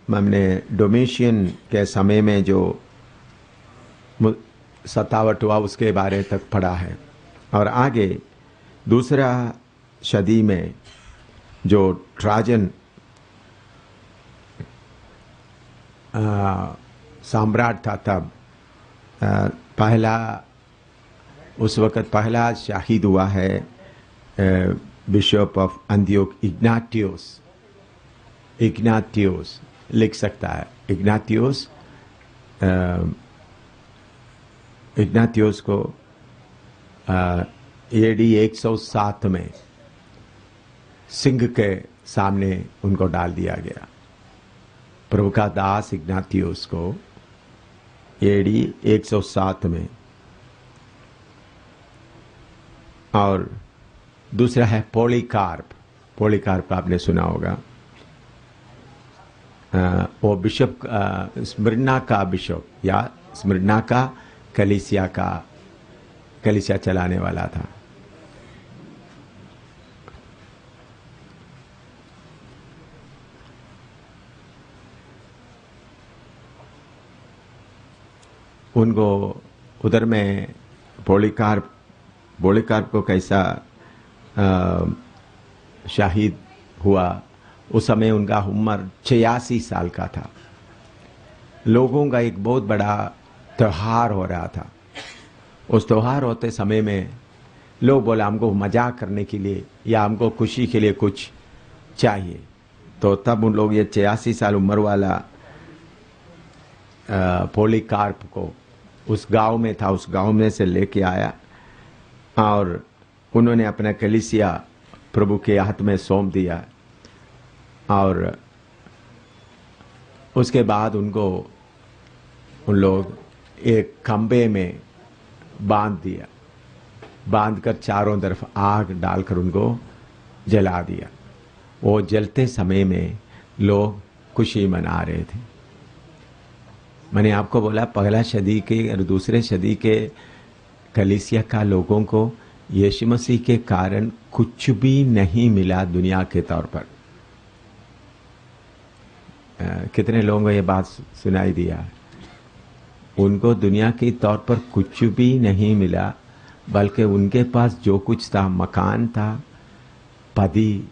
हमने डोमिशियन के समय में जो सतावट हुआ उसके बारे तक पढ़ा है, और आगे दूसरा सदी में जो ट्राजन सम्राट था तब पहला उस वक़्त पहला शहीद हुआ है बिशप ऑफ अंतियोक इग्नातियोस लिख सकता है। इग्नातियोस को एडी 107 में सिंह के सामने उनको डाल दिया गया। प्रभु का दास इग्नातियोस को एडी 107 में। और दूसरा है पॉलीकार्प आपने सुना होगा। वो बिशप स्मिर्ना का बिशप या स्मिर्ना का कलीसिया चलाने वाला था। उनको उधर में पॉलीकार्प को कैसा शहीद हुआ, उस समय उनका उम्र 86 साल का था। लोगों का एक बहुत बड़ा त्योहार हो रहा था। उस त्योहार होते समय में लोग बोले हमको मजाक करने के लिए या हमको खुशी के लिए कुछ चाहिए, तो तब उन लोग ये 86 साल उम्र वाला पॉलीकार्प को उस गांव में था, उस गांव में से लेके आया और उन्होंने अपना कलीसिया प्रभु के हाथ में सौंप दिया। और उसके बाद उनको उन लोग एक खंबे में बांध कर चारों तरफ आग डालकर उनको जला दिया। वो जलते समय में लोग खुशी मना रहे थे। मैंने आपको बोला पहला सदी के और दूसरे सदी के कलीसिया का लोगों को यीशु मसीह के कारण कुछ भी नहीं मिला दुनिया के तौर पर। कितने लोगों को ये बात सुनाई दिया? उनको दुनिया के तौर पर कुछ भी नहीं मिला, बल्कि उनके पास जो कुछ था, मकान था, पति,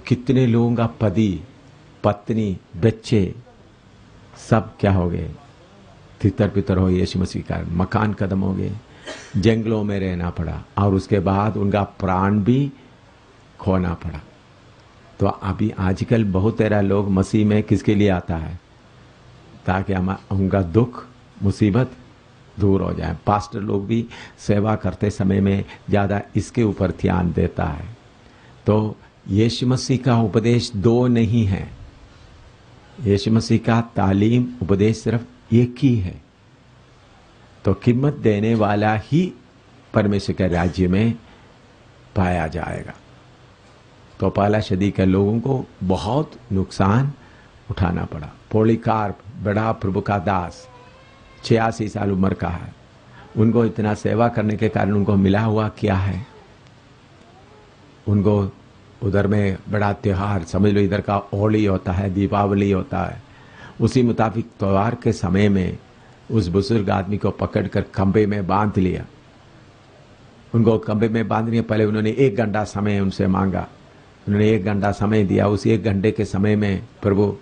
कितने लोगों का पति, पत्नी, बच्चे सब क्या हो गए? तितर पितर हो यीशु मसीह का मकान खत्म हो गए, जंगलों में रहना पड़ा और उसके बाद उनका प्राण भी खोना पड़ा। तो अभी आजकल बहुत सारा लोग मसीह में किसके लिए आता है? ताकि उनका दुख मुसीबत दूर हो जाए। पास्टर लोग भी सेवा करते समय में ज़्यादा इसके ऊपर ध्यान देता है। तो यीशु मसीह का उपदेश दो नहीं है। यीशु मसीह का तालीम उपदेश सिर्फ एक ही है। तो कीमत देने वाला ही परमेश्वर के राज्य में पाया जाएगा। तो पहला सदी के लोगों को बहुत नुकसान उठाना पड़ा। पॉलीकार्प बड़ा प्रभु का दास 86 साल उम्र का है। उनको इतना सेवा करने के कारण उनको मिला हुआ क्या है? उनको उधर में बड़ा त्योहार, समझ लो इधर का होली होता है, दीपावली होता है, उसी मुताबिक त्योहार के समय में उस बुजुर्ग आदमी को पकड़कर खंबे में बांध लिया। उनको खंबे में बांधने पहले उन्होंने 1 घंटा समय उनसे मांगा। उन्होंने 1 घंटा समय दिया। उस 1 घंटे के समय में प्रभु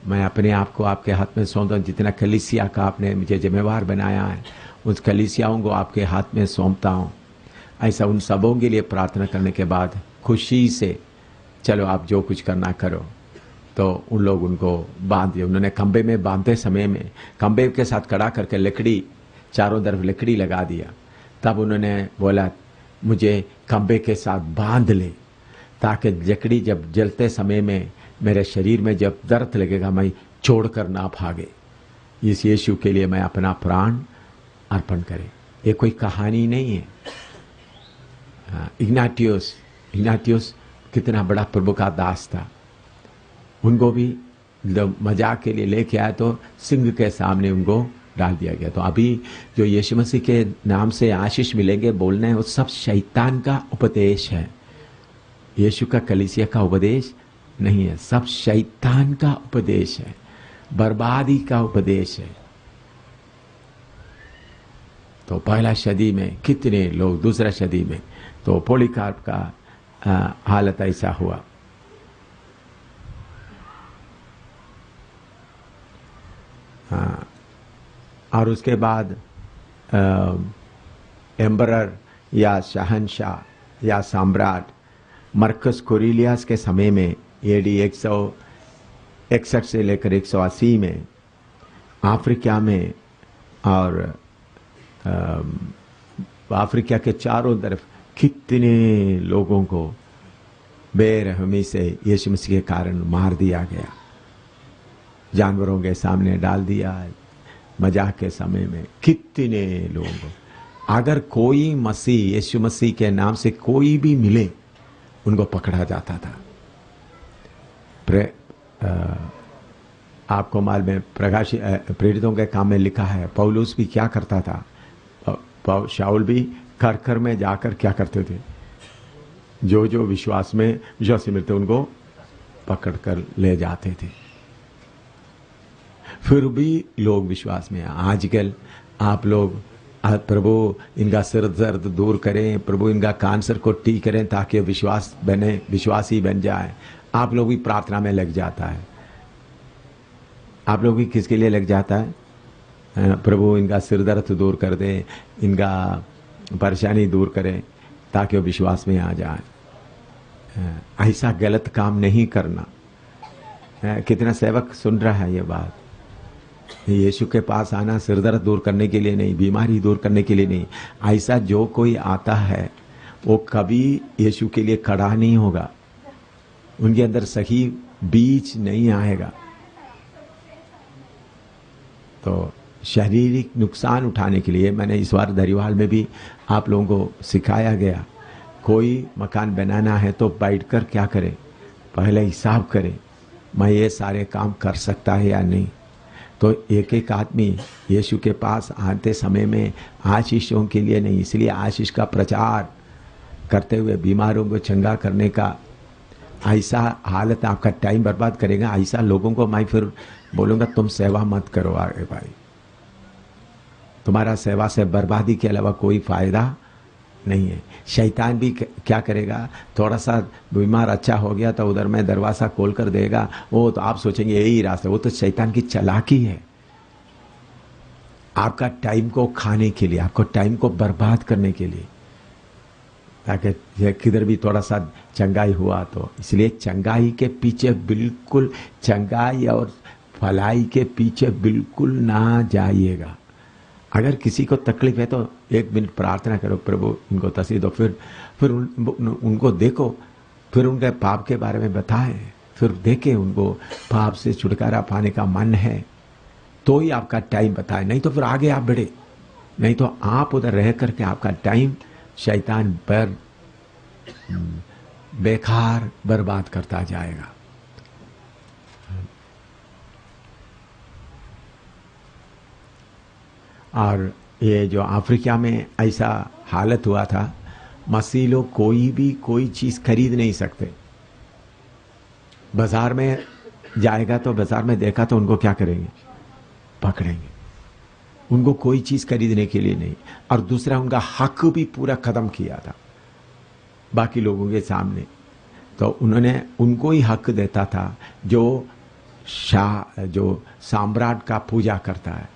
मैं अपने आप को आपके हाथ में सौंपता हूँ। जितना कलीसिया का आपने मुझे जिम्मेवार बनाया है, उस कलीसियाओं को आपके हाथ में सौंपता हूँ। ऐसा उन सबों के लिए प्रार्थना करने के बाद खुशी से चलो आप जो कुछ करना करो। तो उन लोग उनको बांध दिया। उन्होंने खंबे में बांधते समय में खंबे के साथ खड़ा करके लकड़ी, चारों तरफ लकड़ी लगा दिया। तब उन्होंने बोला मुझे खंबे के साथ बांध ले, ताकि लकड़ी जब जलते समय में मेरे शरीर में जब दर्द लगेगा मैं छोड़कर ना भागे। इस यीशु के लिए मैं अपना प्राण अर्पण करे। ये कोई कहानी नहीं है। इग्नातियोस कितना बड़ा प्रभु का दास था। उनको भी मजाक के लिए लेके आया तो सिंह के सामने उनको डाल दिया गया। तो अभी जो यीशु मसीह के नाम से आशीष मिलेंगे बोलना है, वो सब शैतान का उपदेश है। यीशु का कलीसिया का उपदेश नहीं है, सब शैतान का उपदेश है। बर्बादी का उपदेश है। तो पहला सदी में कितने लोग, दूसरा सदी में तो पोलीकार्प का हालत ऐसा हुआ। और उसके बाद एम्बरर या शहनशाह या सम्राट मरकस कोरिलियस के समय में एडी 161 से लेकर 180 में अफ्रीका में और अफ्रीका के चारों तरफ कितने लोगों को बेरहमी से यीशु मसीह के कारण मार दिया गया, जानवरों के सामने डाल दिया। मजाक के समय में कितने लोग, अगर कोई मसीह यीशु मसीह के नाम से कोई भी मिले उनको पकड़ा जाता था। आपको मालूम है प्रकाश प्रेरितों के काम में लिखा है पौलुस भी क्या करता था, शाऊल भी घर घर में जाकर क्या करते थे, जो विश्वासी मिलते उनको पकड़कर ले जाते थे। फिर भी लोग विश्वास में। आजकल आप लोग प्रभु इनका सिर दर्द दूर करें, प्रभु इनका कैंसर को ठीक करें ताकि विश्वासी बन जाए। आप लोग भी प्रार्थना में लग जाता है। आप लोग भी किसके लिए लग जाता है? प्रभु इनका सिर दर्द दूर कर दे, इनका परेशानी दूर करें ताकि वो विश्वास में आ जाए। ऐसा गलत काम नहीं करना। कितना सेवक सुन रहा है ये बात? यीशु के पास आना सिर दर्द दूर करने के लिए नहीं, बीमारी दूर करने के लिए नहीं। ऐसा जो कोई आता है वो कभी यीशु के लिए खड़ा नहीं होगा, उनके अंदर सही बीज नहीं आएगा। तो शारीरिक नुकसान उठाने के लिए मैंने इस बार दरिवाल में भी आप लोगों को सिखाया गया, कोई मकान बनाना है तो बैठकर क्या करें, पहले हिसाब करें मैं ये सारे काम कर सकता है या नहीं। तो एक एक आदमी यीशु के पास आते समय में आशीषों के लिए नहीं, इसलिए आशीष का प्रचार करते हुए बीमारों को चंगा करने का ऐसा हालत आपका टाइम बर्बाद करेगा। ऐसा लोगों को मैं फिर बोलूँगा तुम सेवा मत करो आगे भाई, तुम्हारा सेवा से बर्बादी के अलावा कोई फायदा नहीं है। शैतान भी क्या करेगा, थोड़ा सा बीमार अच्छा हो गया तो उधर में दरवाज़ा खोल कर देगा, वो तो आप सोचेंगे यही रास्ता, वो तो शैतान की चालाकी है। आपका टाइम को खाने के लिए, आपको टाइम को बर्बाद करने के लिए, ताकि किधर भी थोड़ा सा चंगाई हुआ तो। इसलिए चंगाई के पीछे बिल्कुल, चंगाई और भलाई के पीछे बिल्कुल ना जाइएगा। अगर किसी को तकलीफ है तो 1 मिनट प्रार्थना करो, प्रभु इनको तसली दो, फिर उनको देखो, फिर उनके पाप के बारे में बताएं, फिर देखें उनको पाप से छुटकारा पाने का मन है तो ही आपका टाइम बताएं, नहीं तो फिर आगे आप बढ़े, नहीं तो आप उधर रह करके आपका टाइम शैतान पर बेकार बर्बाद करता जाएगा। और ये जो अफ्रीका में ऐसा हालत हुआ था, मसीह लोग कोई चीज़ खरीद नहीं सकते। बाजार में जाएगा तो बाजार में देखा तो उनको क्या करेंगे, पकड़ेंगे। उनको कोई चीज़ खरीदने के लिए नहीं। और दूसरा उनका हक भी पूरा खत्म किया था बाकी लोगों के सामने। तो उन्होंने उनको ही हक देता था जो सम्राट का पूजा करता है।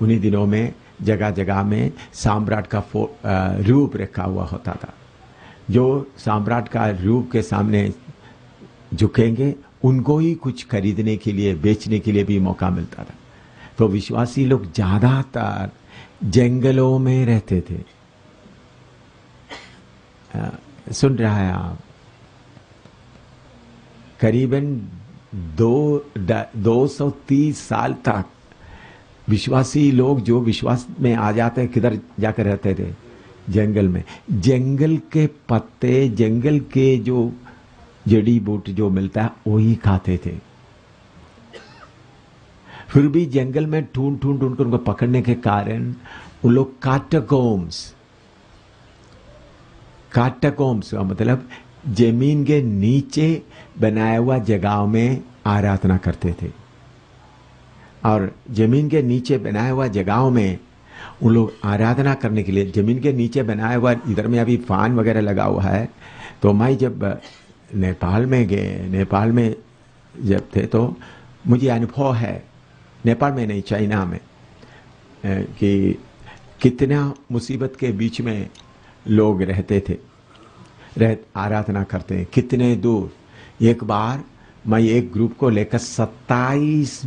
उन्हीं दिनों में जगह जगह में सम्राट का रूप रखा हुआ होता था। जो सम्राट का रूप के सामने झुकेंगे उनको ही कुछ खरीदने के लिए, बेचने के लिए भी मौका मिलता था। तो विश्वासी लोग ज्यादातर जंगलों में रहते थे। सुन रहा है आप? करीबन 230 साल तक विश्वासी लोग जो विश्वास में आ जाते हैं किधर जाकर रहते थे, जंगल में। जंगल के पत्ते, जंगल के जो जड़ी बूटी जो मिलता है वही खाते थे। फिर भी जंगल में ढूंढ कर उनको पकड़ने के कारण उन लोग काटाकोम्स मतलब जमीन के नीचे बनाया हुआ जगहों में आराधना करते थे। और जमीन के नीचे बनाए हुआ जगहों में उन लोग आराधना करने के लिए जमीन के नीचे बनाया हुआ, इधर में अभी फैन वगैरह लगा हुआ है। तो मैं जब नेपाल में जब थे तो मुझे अनुभव है, नेपाल में नहीं चाइना में, कि कितना मुसीबत के बीच में लोग रहते थे, आराधना करते हैं कितने दूर। एक बार मैं एक ग्रुप को लेकर 27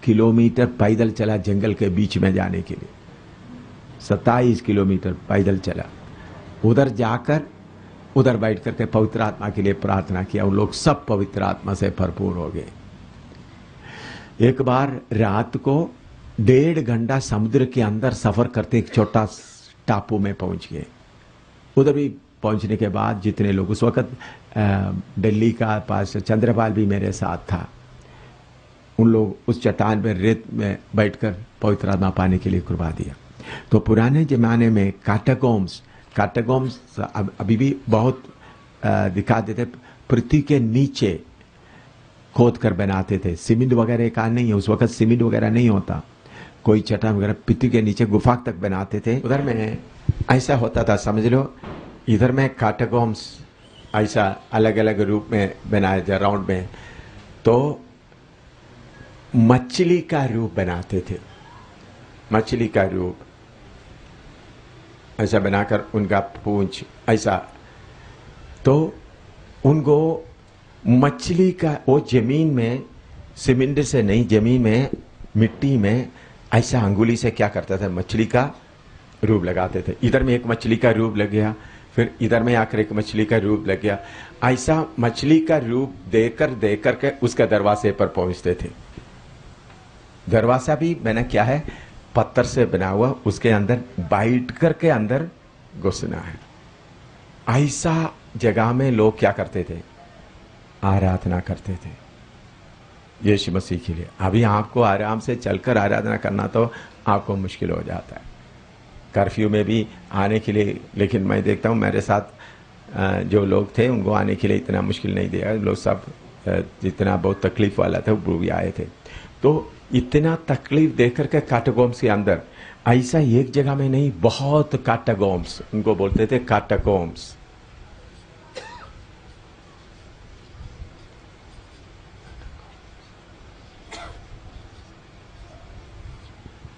किलोमीटर पैदल चला जंगल के बीच में जाने के लिए। 27 किलोमीटर पैदल चला, उधर जाकर उधर बैठ करके पवित्र आत्मा के लिए प्रार्थना किया। उन लोग सब पवित्र आत्मा से भरपूर हो गए। एक बार रात को 1.5 घंटा समुद्र के अंदर सफर करते एक छोटा टापू में पहुंच गए। उधर भी पहुंचने के बाद जितने लोग, उस वक्त दिल्ली का पास चंद्रपाल भी मेरे साथ था, उन लोग उस चट्टान पर रेत में बैठकर पवित्र आत्मा पाने के लिए कुर्बा दिया। तो पुराने जमाने में कैटाकॉम्स अभी भी बहुत दिखा देते, पृथ्वी के नीचे खोद कर बनाते थे। सीमेंट वगैरह का नहीं है, उस वक्त सीमेंट वगैरह नहीं होता, कोई चट्टान वगैरह पृथ्वी के नीचे गुफा तक बनाते थे। उधर में ऐसा होता था, समझ लो, इधर में कैटाकॉम्स ऐसा अलग अलग रूप में बनाए थे राउंड में। तो मछली का रूप बनाते थे, मछली का रूप ऐसा बनाकर उनका पूंछ ऐसा, तो उनको मछली का वो जमीन में सीमेंट से नहीं, जमीन में मिट्टी में ऐसा अंगुली से क्या करता था, मछली का रूप लगाते थे। इधर में एक मछली का रूप लग गया, फिर इधर में आकर एक मछली का रूप लग गया। ऐसा मछली का रूप देकर के उसका दरवाजे पर पहुंचते थे। दरवाजा भी मैंने क्या है, पत्थर से बना हुआ, उसके अंदर बैठ करके अंदर घुसना है। ऐसा जगह में लोग क्या करते थे, आराधना करते थे यीशु मसीह के लिए। अभी आपको आराम से चलकर आराधना करना तो आपको मुश्किल हो जाता है, कर्फ्यू में भी आने के लिए। लेकिन मैं देखता हूँ मेरे साथ जो लोग थे उनको आने के लिए इतना मुश्किल नहीं दिया, लोग सब जितना बहुत तकलीफ वाला था वो भी आए थे। तो इतना तकलीफ देकर के कैटाकॉम्स के अंदर, ऐसा एक जगह में नहीं, बहुत कैटाकॉम्स, उनको बोलते थे कैटाकॉम्स।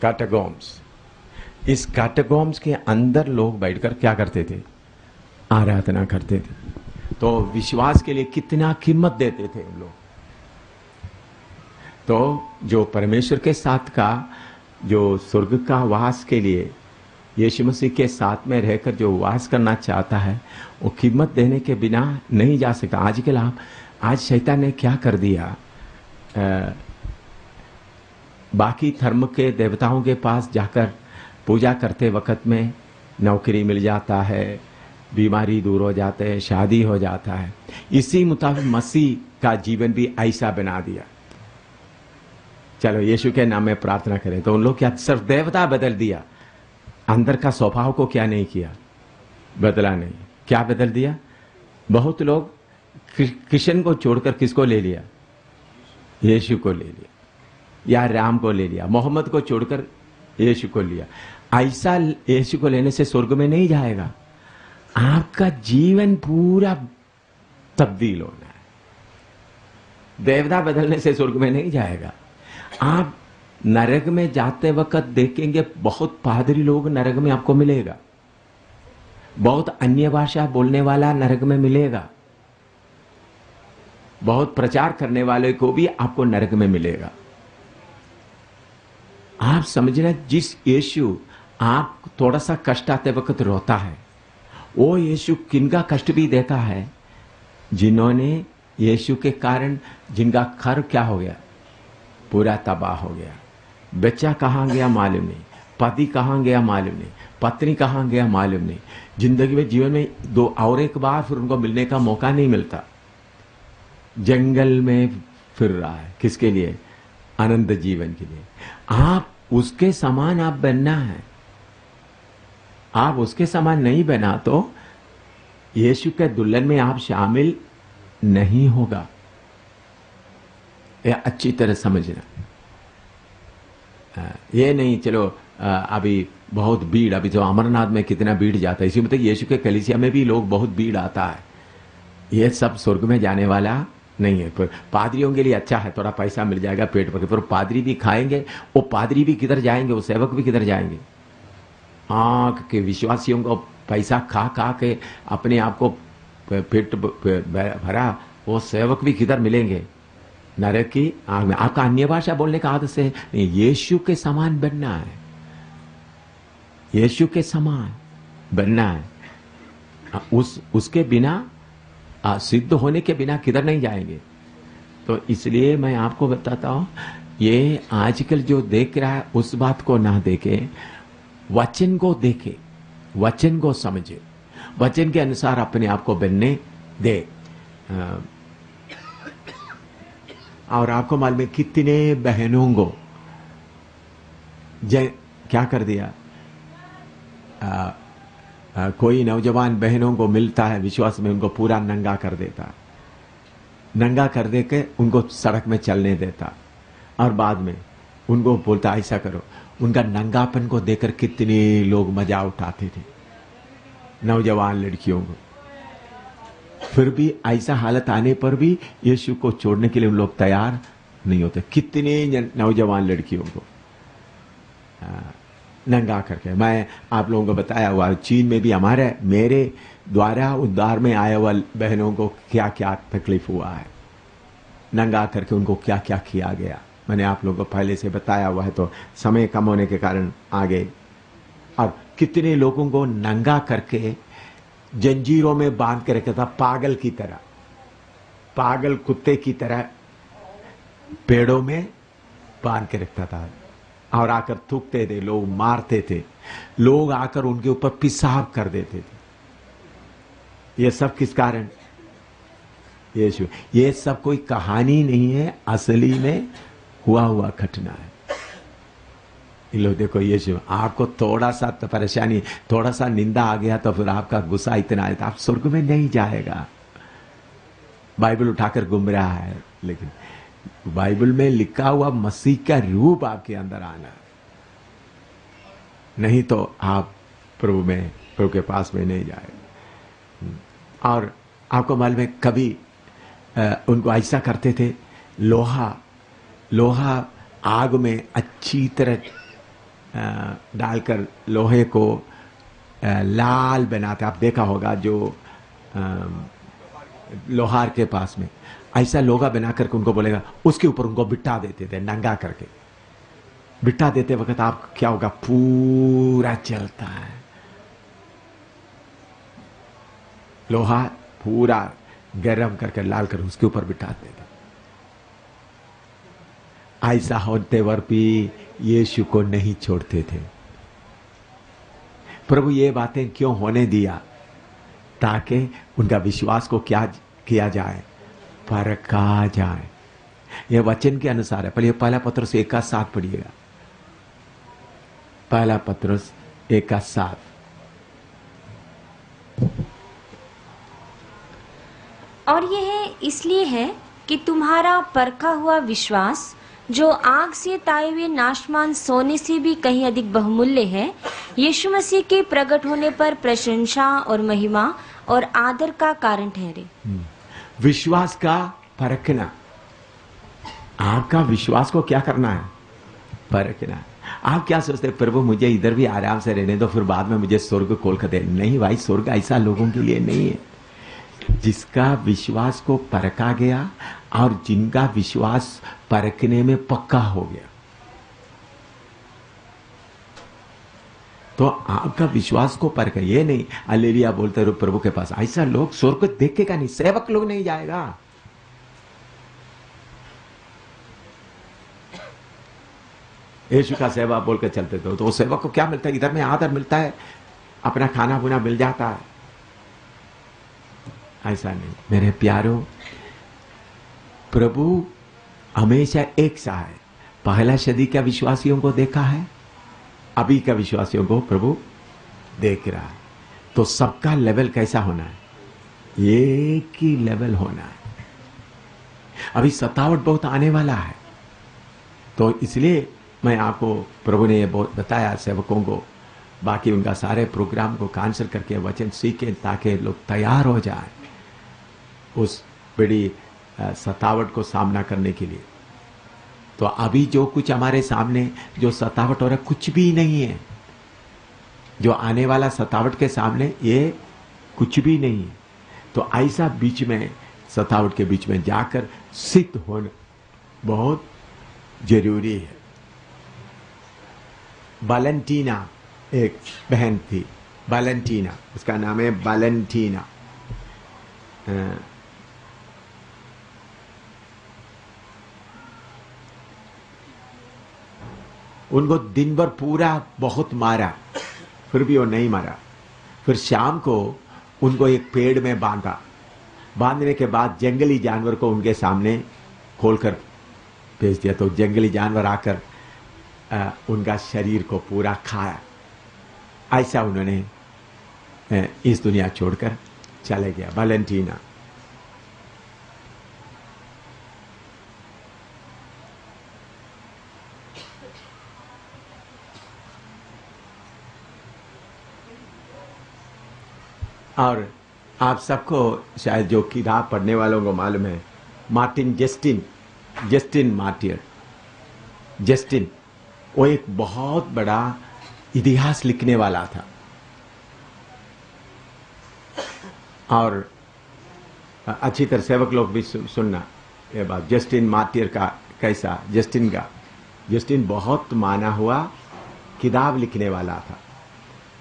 कैटाकॉम्स, इस कैटाकॉम्स के अंदर लोग बैठकर क्या करते थे, आराधना करते थे। तो विश्वास के लिए कितना कीमत देते थे उन लोग। तो जो परमेश्वर के साथ का, जो स्वर्ग का वास के लिए यीशु मसीह के साथ में रहकर जो वास करना चाहता है, वो कीमत देने के बिना नहीं जा सकता। आजकल आज शैतान ने क्या कर दिया, बाकी धर्म के देवताओं के पास जाकर पूजा करते वक्त में नौकरी मिल जाता है, बीमारी दूर हो जाते हैं, शादी हो जाता है। इसी मुताबिक मसीह का जीवन भी ऐसा बना दिया। चलो यीशु के नाम में प्रार्थना करें। तो उन लोग क्या सिर्फ देवता बदल दिया, अंदर का स्वभाव को क्या नहीं किया, बदला नहीं। क्या बदल दिया, बहुत लोग कृष्ण को छोड़कर किसको ले लिया, यीशु को ले लिया, या राम को ले लिया, मोहम्मद को छोड़कर यीशु को लिया। ऐसा यीशु को लेने से स्वर्ग में नहीं जाएगा, आपका जीवन पूरा तब्दील होना है। देवता बदलने से स्वर्ग में नहीं जाएगा। आप नरक में जाते वक्त देखेंगे बहुत पादरी लोग नरक में आपको मिलेगा, बहुत अन्य भाषा बोलने वाला नरक में मिलेगा, बहुत प्रचार करने वाले को भी आपको नरक में मिलेगा। आप समझना, जिस यीशु आप थोड़ा सा कष्ट आते वक्त रोता है, वो यीशु किनका कष्ट भी देता है, जिन्होंने यीशु के कारण जिनका घर क्या हो गया, पूरा तबाह हो गया। बच्चा कहाँ गया मालूम नहीं, पति कहाँ गया मालूम नहीं, पत्नी कहाँ गया मालूम नहीं, जिंदगी में जीवन में दो और एक बार फिर उनको मिलने का मौका नहीं मिलता। जंगल में फिर रहा है, किसके लिए, आनंद जीवन के लिए। आप उसके समान आप बनना है। आप उसके समान नहीं बना तो यीशु के दुल्हन में आप शामिल नहीं होगा। यह अच्छी तरह समझना। ये नहीं चलो अभी बहुत भीड़, अभी तो अमरनाथ में कितना भीड़ जाता है, इसी मतलब यीशु के कलीसिया में भी लोग बहुत भीड़ आता है। ये सब स्वर्ग में जाने वाला नहीं है। पर पादरियों के लिए अच्छा है, थोड़ा पैसा मिल जाएगा पेट पर, पर पादरी भी खाएंगे, वो पादरी भी किधर जाएंगे, वो सेवक भी किधर जाएंगे। आंख के विश्वासियों को पैसा खा खा के अपने आप को पेट भरा, वो सेवक भी किधर मिलेंगे, नरक की आग में। आपका अन्य भाषा बोलने का आदत से नहीं, यीशु के समान बनना है, यीशु के समान बनना है। उसके बिना सिद्ध होने के बिना किधर नहीं जाएंगे। तो इसलिए मैं आपको बताता हूं, ये आजकल जो देख रहा है उस बात को ना देखे, वचन को देखे, वचन को समझे, वचन के अनुसार अपने आप को बनने दे। और आपको मालूम है कितने बहनों को क्या कर दिया, कोई नौजवान बहनों को मिलता है विश्वास में, उनको पूरा नंगा कर देता, नंगा कर दे के उनको सड़क में चलने देता, और बाद में उनको बोलता ऐसा करो। उनका नंगापन को देखकर कितने लोग मजा उठाते थे, नौजवान लड़कियों को। फिर भी ऐसा हालत आने पर भी यीशु को छोड़ने के लिए उन लोग तैयार नहीं होते। कितने नौजवान लड़कियों को नंगा करके, मैं आप लोगों को बताया हुआ, चीन में भी मेरे द्वारा उद्धार में आए हुआ बहनों को क्या क्या तकलीफ हुआ है, नंगा करके उनको क्या क्या किया गया, मैंने आप लोगों को पहले से बताया हुआ है, तो समय कम होने के कारण आगे। और कितने लोगों को नंगा करके जंजीरों में बांध के रखा था, पागल की तरह, पागल कुत्ते की तरह पेड़ों में बांध के रखता था, और आकर थूकते थे, लोग मारते थे, लोग आकर उनके ऊपर पेशाब कर देते थे। ये सब किस कारण? यीशु। ये सब कोई कहानी नहीं है, असली में हुआ घटना है। लो देखो यीशु, आपको थोड़ा सा परेशानी, थोड़ा सा निंदा आ गया तो फिर आपका गुस्सा इतना है, तो आप स्वर्ग में नहीं जाएगा। बाइबल उठाकर घूम रहा है, लेकिन बाइबल में लिखा हुआ मसीह का रूप आपके अंदर आना, नहीं तो आप प्रभु के पास में नहीं जाएगा। और आपको मालूम है कभी उनको ऐसा करते थे, लोहा आग में अच्छी तरह डालकर लोहे को लाल बनाते, आप देखा होगा, जो लोहार के पास में ऐसा लोहा बना करके उनको बोलेगा, उसके ऊपर उनको बिठा देते थे, नंगा करके बिठा देते वक्त आप क्या होगा, पूरा जलता है, लोहा पूरा गरम करके लाल कर उसके ऊपर बिठाते थे। ऐसा होते वर भी यीशु को नहीं छोड़ते थे। प्रभु ये बातें क्यों होने दिया? ताकि उनका विश्वास को क्या किया जाए, परखा जाए। यह वचन के अनुसार है। पहले पहला पत्रस 1:7 पढ़िएगा, पहला पत्रस 1:7। और यह इसलिए है कि तुम्हारा परखा हुआ विश्वास, जो आग से ताए हुए नाशमान सोने से भी कहीं अधिक बहुमूल्य है, यीशु मसीह के प्रकट होने पर प्रशंसा और महिमा और आदर का कारण ठहरे। विश्वास का परखना, आपका विश्वास को क्या करना है? परखना। आप क्या सोचते हैं, प्रभु मुझे इधर भी आराम से रहने दो, फिर बाद में मुझे स्वर्ग खोल कर दे। नहीं भाई, स्वर्ग ऐसा लोगों के लिए नहीं है। जिसका विश्वास को परखा गया और जिनका विश्वास परखने में पक्का हो गया, तो आपका विश्वास को परख, ये नहीं हालेलुया बोलते रहो प्रभु के पास। ऐसा लोग स्वर्ग देखेगा नहीं, सेवक लोग नहीं जाएगा। यीशु का सेवा बोल के चलते थे, तो वो सेवक को क्या मिलता है? इधर में आदर मिलता है, अपना खाना पुना मिल जाता है। ऐसा नहीं मेरे प्यारो, प्रभु हमेशा एक सा है। पहला सदी का विश्वासियों को देखा है, अभी का विश्वासियों को प्रभु देख रहा है। तो सबका लेवल कैसा होना है? एक ही लेवल होना है। अभी सतावट बहुत आने वाला है, तो इसलिए मैं आपको प्रभु ने ये बहुत बताया सेवकों को, बाकी उनका सारे प्रोग्राम को कैंसिल करके वचन सीखें ताकि लोग तैयार हो जाएं उस बड़ी सतावट को सामना करने के लिए। तो अभी जो कुछ हमारे सामने जो सतावट हो रहा है कुछ भी नहीं है, जो आने वाला सतावट के सामने ये कुछ भी नहीं है। तो ऐसा बीच में सतावट के बीच में जाकर सिद्ध होना बहुत जरूरी है। वैलेंटीना एक बहन थी, वैलेंटीना, उसका नाम है वैलेंटीना। उनको दिन भर पूरा बहुत मारा, फिर भी वो नहीं मरा। फिर शाम को उनको एक पेड़ में बांधा, बांधने के बाद जंगली जानवर को उनके सामने खोलकर भेज दिया। तो जंगली जानवर आकर उनका शरीर को पूरा खाया। ऐसा उन्होंने इस दुनिया छोड़कर चले गया वैलेंटीना। और आप सबको शायद जो किताब पढ़ने वालों को मालूम है, मार्टिन जस्टिन मार्टियर, जस्टिन वो एक बहुत बड़ा इतिहास लिखने वाला था। और अच्छी तरह सेवक लोग भी सुनना ये बात, जस्टिन मार्टियर का कैसा, जस्टिन बहुत माना हुआ किताब लिखने वाला था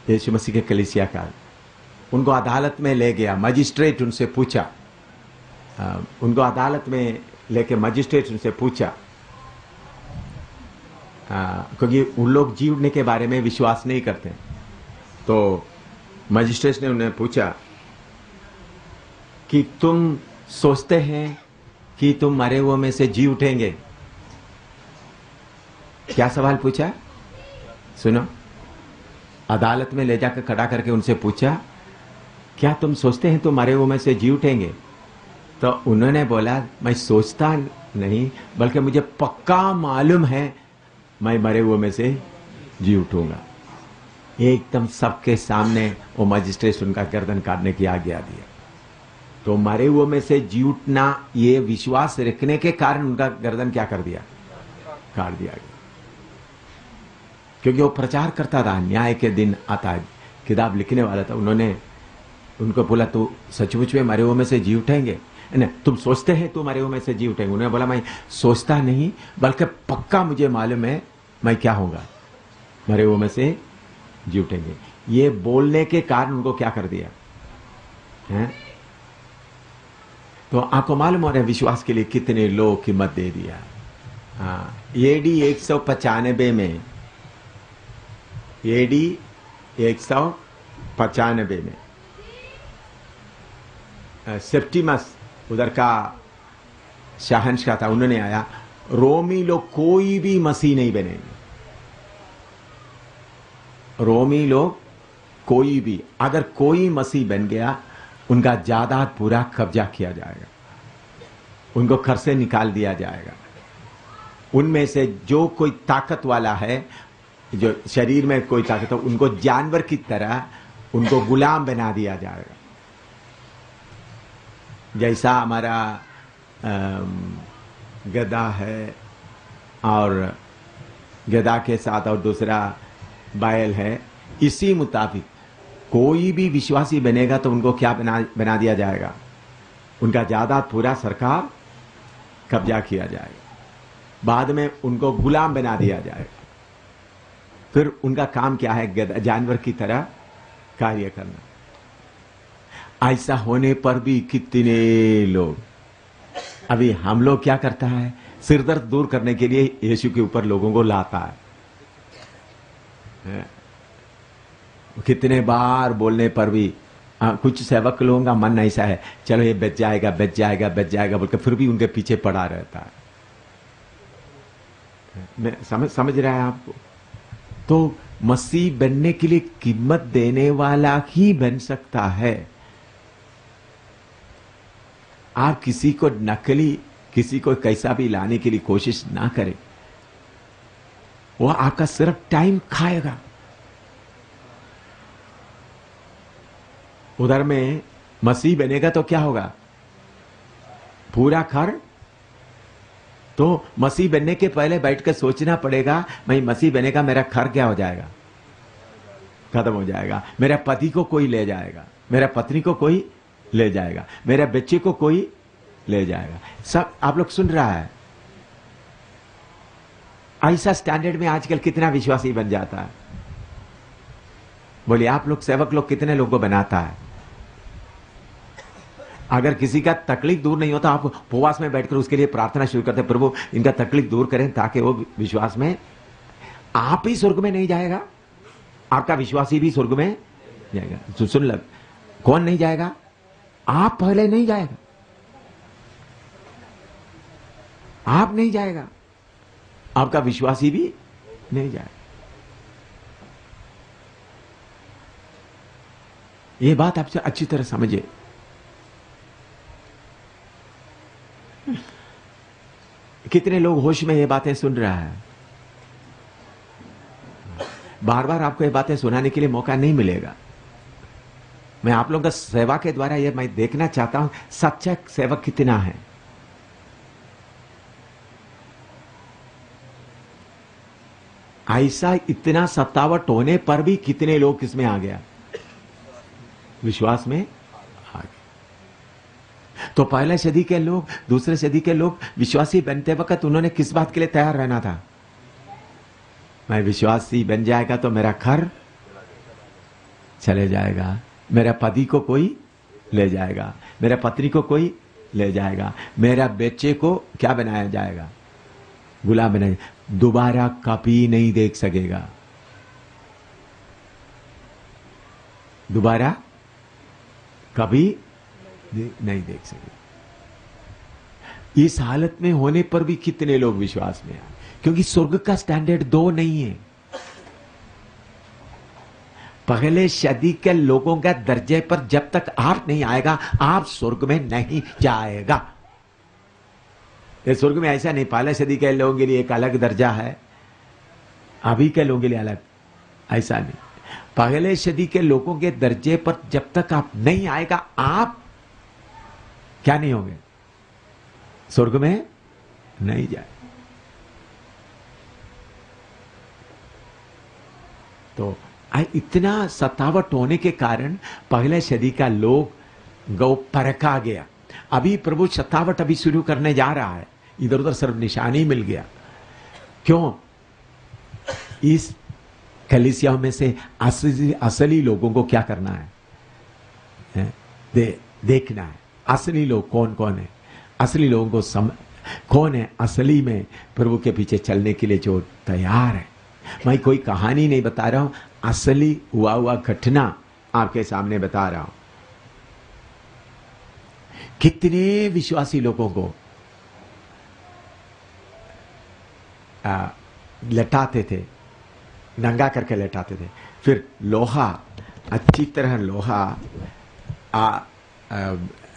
यीशु मसीह के कलीसिया का। उनको अदालत में ले गया, मजिस्ट्रेट उनसे पूछा, उनको अदालत में लेके मजिस्ट्रेट उनसे पूछा, क्योंकि उन लोग जी उठने के बारे में विश्वास नहीं करते। तो मजिस्ट्रेट ने उन्हें पूछा कि तुम सोचते हैं कि तुम मरे हुए में से जी उठेंगे? क्या सवाल पूछा सुनो, अदालत में ले जाकर खड़ा करके उनसे पूछा, क्या तुम सोचते हैं तुम मरे हुए में से जी उठेंगे? तो उन्होंने बोला, मैं सोचता नहीं बल्कि मुझे पक्का मालूम है मैं मरे हुए में से जी उठूंगा। एकदम सबके सामने वो मजिस्ट्रेट उनका गर्दन काटने की आज्ञा दिया। तो मरे हुए में से जी उठना ये विश्वास रखने के कारण उनका गर्दन क्या कर दिया, काट दिया गया। क्योंकि वो प्रचार करता था, न्याय के दिन आता है, किताब लिखने वाला था। उन्होंने उनको बोला, तो सचमुच में मरे हुए में से जी उठेंगे? नहीं, तुम सोचते हैं तो मरे हुए में से जी उठेंगे? उन्होंने बोला, मैं सोचता नहीं बल्कि पक्का मुझे मालूम है मैं क्या होऊंगा, मरे हुए में से जी उठेंगे। ये बोलने के कारण उनको क्या कर दिया है? तो आपको मालूम हो रहा है विश्वास के लिए कितने लोग कीमत दे दिया। हाँ, एडी 195 में, एडी 195 में सेप्टिमस उधर का शहंशाह था, उन्होंने आया, रोमी लोग कोई भी मसीह नहीं बनेंगे। रोमी लोग कोई भी, अगर कोई मसीह बन गया उनका जायदाद पूरा कब्जा किया जाएगा, उनको घर से निकाल दिया जाएगा। उनमें से जो कोई ताकत वाला है, जो शरीर में कोई ताकत हो, उनको जानवर की तरह उनको गुलाम बना दिया जाएगा। जैसा हमारा गधा है और गधा के साथ और दूसरा बैल है, इसी मुताबिक कोई भी विश्वासी बनेगा तो उनको क्या बना दिया जाएगा, उनका जायदाद पूरा सरकार कब्जा किया जाएगा, बाद में उनको गुलाम बना दिया जाएगा। फिर उनका काम क्या है, जानवर की तरह कार्य करना। ऐसा होने पर भी कितने लोग, अभी हम लोग क्या करता है, सिर दर्द दूर करने के लिए यीशु के ऊपर लोगों को लाता है। कितने बार बोलने पर भी कुछ सेवक लोगों का मन ऐसा है, चलो ये बच जाएगा बच जाएगा बच जाएगा बोलकर फिर भी उनके पीछे पड़ा रहता है। मैं समझ रहा है आपको? तो मसीह बनने के लिए कीमत देने वाला ही बन सकता है। आप किसी को नकली, किसी को कैसा भी लाने के लिए कोशिश ना करें। वो आपका सिर्फ टाइम खाएगा। उधर में मसीह बनेगा तो क्या होगा? पूरा घर। तो मसीह बनने के पहले बैठ कर सोचना पड़ेगा, मैं मसीह बनेगा, मेरा घर क्या हो जाएगा? खत्म हो जाएगा। मेरा पति को कोई ले जाएगा, मेरा पत्नी को कोई ले जाएगा, मेरे बच्चे को कोई ले जाएगा। सब आप लोग सुन रहा है? ऐसा स्टैंडर्ड में आजकल कितना विश्वासी बन जाता है? बोलिए, आप लोग सेवक लोग कितने लोगों को बनाता है? अगर किसी का तकलीफ दूर नहीं होता, आप उपवास में बैठकर उसके लिए प्रार्थना शुरू करते, प्रभु इनका तकलीफ दूर करें ताकि वो विश्वास में, आप ही स्वर्ग में नहीं जाएगा, आपका विश्वासी भी स्वर्ग में जाएगा। सुन लग, कौन नहीं जाएगा? आप पहले नहीं जाएगा, आप नहीं जाएगा, आपका विश्वासी भी नहीं जाएगा। ये बात आपसे अच्छी तरह समझे। कितने लोग होश में ये बातें सुन रहा है? बार बार आपको ये बातें सुनाने के लिए मौका नहीं मिलेगा। मैं आप लोगों का सेवा के द्वारा ये मैं देखना चाहता हूं, सच्चा सेवक कितना है। ऐसा इतना सत्तावट होने पर भी कितने लोग किसमें आ गया? विश्वास में आ गए। तो पहले सदी के लोग, दूसरे सदी के लोग विश्वासी बनते वक्त उन्होंने किस बात के लिए तैयार रहना था? मैं विश्वासी बन जाएगा तो मेरा घर चले जाएगा, मेरा पति को कोई ले जाएगा, मेरा पत्नी को कोई ले जाएगा, मेरा बच्चे को क्या बनाया जाएगा? गुलाम बनाया, दोबारा कभी नहीं देख सकेगा, दोबारा कभी नहीं देख सके। इस हालत में होने पर भी कितने लोग विश्वास में आए? क्योंकि स्वर्ग का स्टैंडर्ड दो नहीं है। पहले सदी के लोगों का दर्जे पर जब तक आप नहीं आएगा, आप स्वर्ग में नहीं जाएगा। ये स्वर्ग में ऐसा नहीं, पहले सदी के लोगों के लिए एक अलग दर्जा है, अभी के लोगों के लिए अलग, ऐसा नहीं। पहले सदी के लोगों के दर्जे पर जब तक आप नहीं आएगा, आप क्या नहीं होंगे? स्वर्ग में नहीं जाए। तो इतना सतावट होने के कारण पहले सदी का लोग गौ परखा गया। अभी प्रभु सतावट अभी शुरू करने जा रहा है, इधर उधर सिर्फ निशानी मिल गया। क्यों? इस कलीसिया में से असली लोगों को क्या करना है? देखना है असली लोग कौन कौन है, असली लोगों को कौन है असली में प्रभु के पीछे चलने के लिए जो तैयार है। मैं कोई कहानी नहीं बता रहा हूं, असली हुआ घटना आपके सामने बता रहा हूं। कितने विश्वासी लोगों को लटाते थे, नंगा करके लटाते थे, फिर लोहा, अच्छी तरह लोहा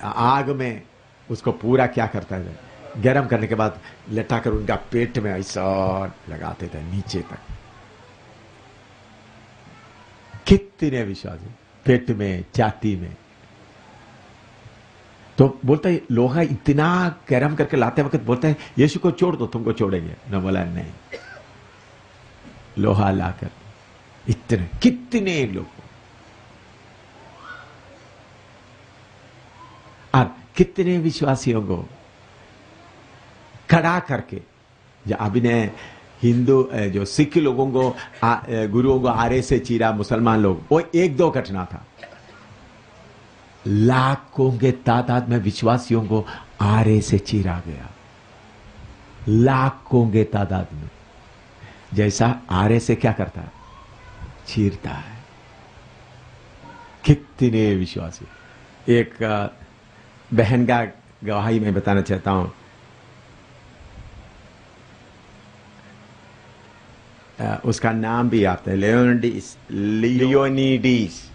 आग में उसको पूरा क्या करता है, गर्म करने के बाद लटाकर उनका पेट में ऐसा लगाते थे नीचे तक। कितने विश्वासी पेट में, छाती में। तो बोलता है लोहा इतना गर्म करके लाते वक्त बोलता है यीशु को छोड़ दो, तुमको छोड़ेंगे न। बोला नहीं, लोहा लाकर इतने कितने लोग और कितने विश्वासियों को खड़ा करके, अभी ने हिंदू जो सिख लोगों को गुरुओं को आरे से चीरा, मुसलमान लोग, वो एक दो घटना था। लाखों के तादाद में विश्वासियों को आरे से चीरा गया, लाखों के तादाद में। जैसा आरे से क्या करता है, चीरता है। कितने विश्वासी। एक बहन का गवाही मैं बताना चाहता हूं। उसका नाम भी आता है लियोनीडिस,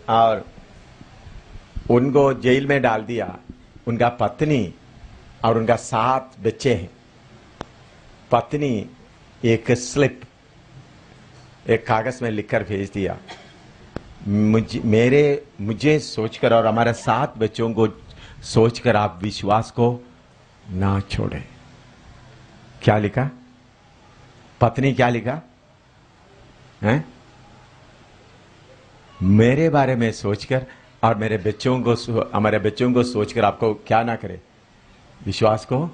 और उनको जेल में डाल दिया। उनका पत्नी और उनका 7 बच्चे हैं। पत्नी एक स्लिप एक कागज में लिखकर भेज दिया, मुझे सोचकर और हमारे 7 बच्चों को सोचकर आप विश्वास को ना छोड़े। क्या लिखा? पत्नी क्या लिखा है? मेरे बारे में सोचकर और हमारे बच्चों को सोचकर आपको क्या ना करे, विश्वास को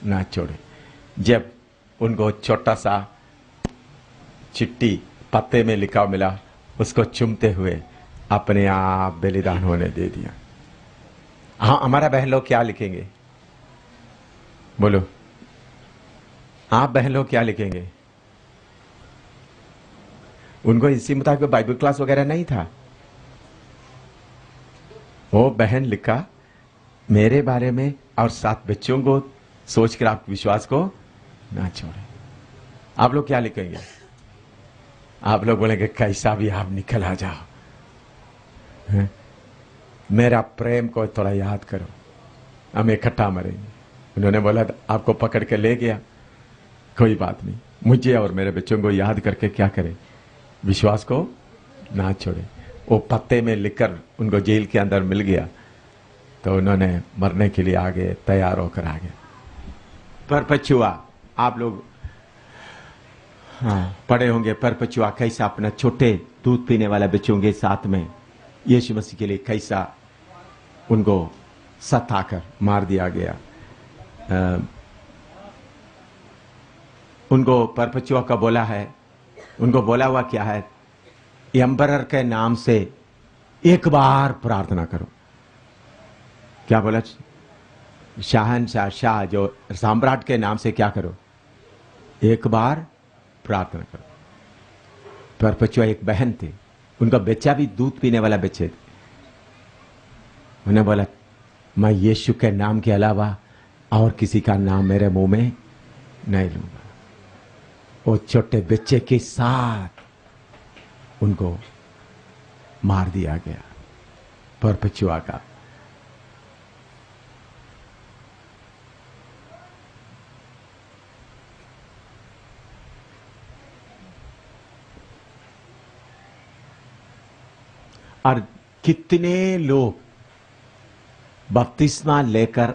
ना छोड़े। जब उनको छोटा सा चिट्ठी पत्ते में लिखा मिला, उसको चुमते हुए अपने आप बलिदान होने दे दिया। हाँ, हमारा बहन लोग क्या लिखेंगे? बोलो, आप बहन लोग क्या लिखेंगे? उनको इसी मुताबिक बाइबल क्लास वगैरह नहीं था। वो बहन लिखा मेरे बारे में और 7 बच्चों को सोचकर आप विश्वास को ना छोड़े। आप लोग क्या लिखेंगे? आप लोग बोलेंगे कैसा भी आप निकल आ जाओ, है? मेरा प्रेम को थोड़ा याद करो, हम इकट्ठा मरेंगे। उन्होंने बोला आपको पकड़ के ले गया, कोई बात नहीं, मुझे और मेरे बच्चों को याद करके क्या करें, विश्वास को ना छोड़े। वो पत्ते में लिखकर उनको जेल के अंदर मिल गया, तो उन्होंने मरने के लिए आगे तैयार होकर आ गए। परपचुआ, आप लोग पढ़े होंगे, परपचुआ कैसा अपना छोटे दूध पीने वाला बच्चों के साथ में यीशु मसीह के लिए कैसा उनको सताकर मार दिया गया। उनको परपचुआ का बोला है, उनको बोला हुआ क्या है, एम्परर के नाम से एक बार प्रार्थना करो। क्या बोला? शाहनशाह, शाह जो सम्राट के नाम से क्या करो, एक बार प्रार्थना करो। परपचुआ एक बहन थे, उनका बच्चा भी दूध पीने वाला बच्चे थे। उन्हें बोला मैं यीशु के नाम के अलावा और किसी का नाम मेरे मुंह में नहीं लूंगा। वो छोटे बच्चे के साथ उनको मार दिया गया, परपचुआ का। और कितने लोग बपतिस्मा लेकर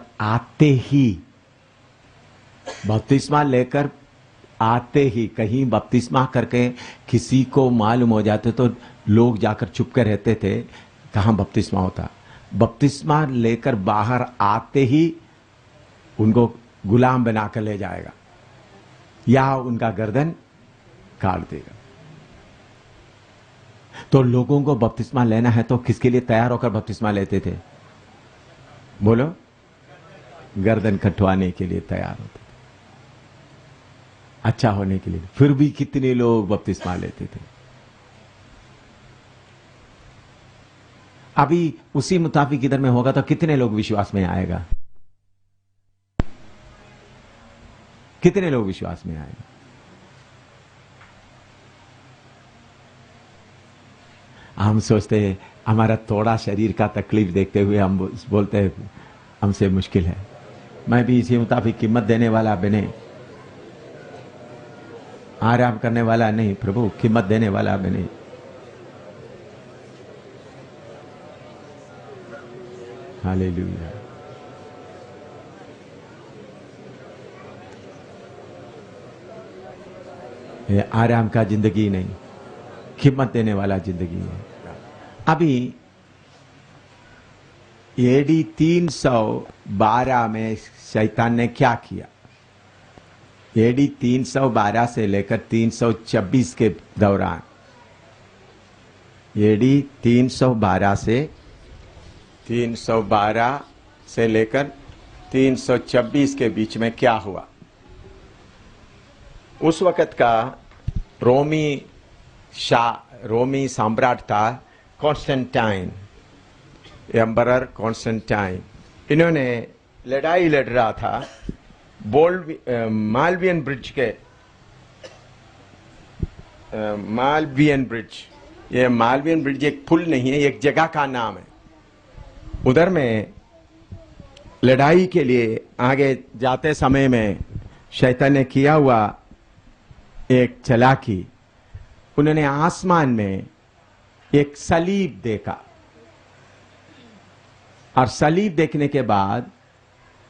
आते ही कहीं बपतिस्मा करके किसी को मालूम हो जाते तो लोग जाकर चुप के रहते थे, कहां बपतिस्मा होता। बपतिस्मा लेकर बाहर आते ही उनको गुलाम बनाकर ले जाएगा या उनका गर्दन काट देगा। तो लोगों को बपतिस्मा लेना है तो किसके लिए तैयार होकर बपतिस्मा लेते थे? बोलो, गर्दन कटवाने के लिए तैयार होते थे, अच्छा होने के लिए। फिर भी कितने लोग बपतिस्मा लेते थे। अभी उसी मुताबिक इधर में होगा तो कितने लोग विश्वास में आएगा? कितने लोग विश्वास में आएगा? हम सोचते हैं हमारा थोड़ा शरीर का तकलीफ देखते हुए हम बोलते हैं हमसे मुश्किल है। मैं भी इसी मुताबिक कीमत देने वाला बने, आराम करने वाला नहीं, प्रभु कीमत देने वाला बने। हालेलुया। ये आराम का जिंदगी नहीं, कीमत देने वाला जिंदगी है। अभी एडी 312 में शैतान ने क्या किया? एडी 312 से लेकर 326 के दौरान, एडी 312 से लेकर 326 के बीच में क्या हुआ? उस वक्त का रोमी सम्राट था कॉन्स्टेंटाइन, एम्परर कॉन्स्टेंटाइन। इन्होंने लड़ाई लड़ रहा था मालवियन ब्रिज के, मालवियन ब्रिज। ये मालवियन ब्रिज एक पुल नहीं है, एक जगह का नाम है। उधर में लड़ाई के लिए आगे जाते समय में शैतान ने किया हुआ एक चालाकी, उन्होंने आसमान में एक सलीब देखा और सलीब देखने के बाद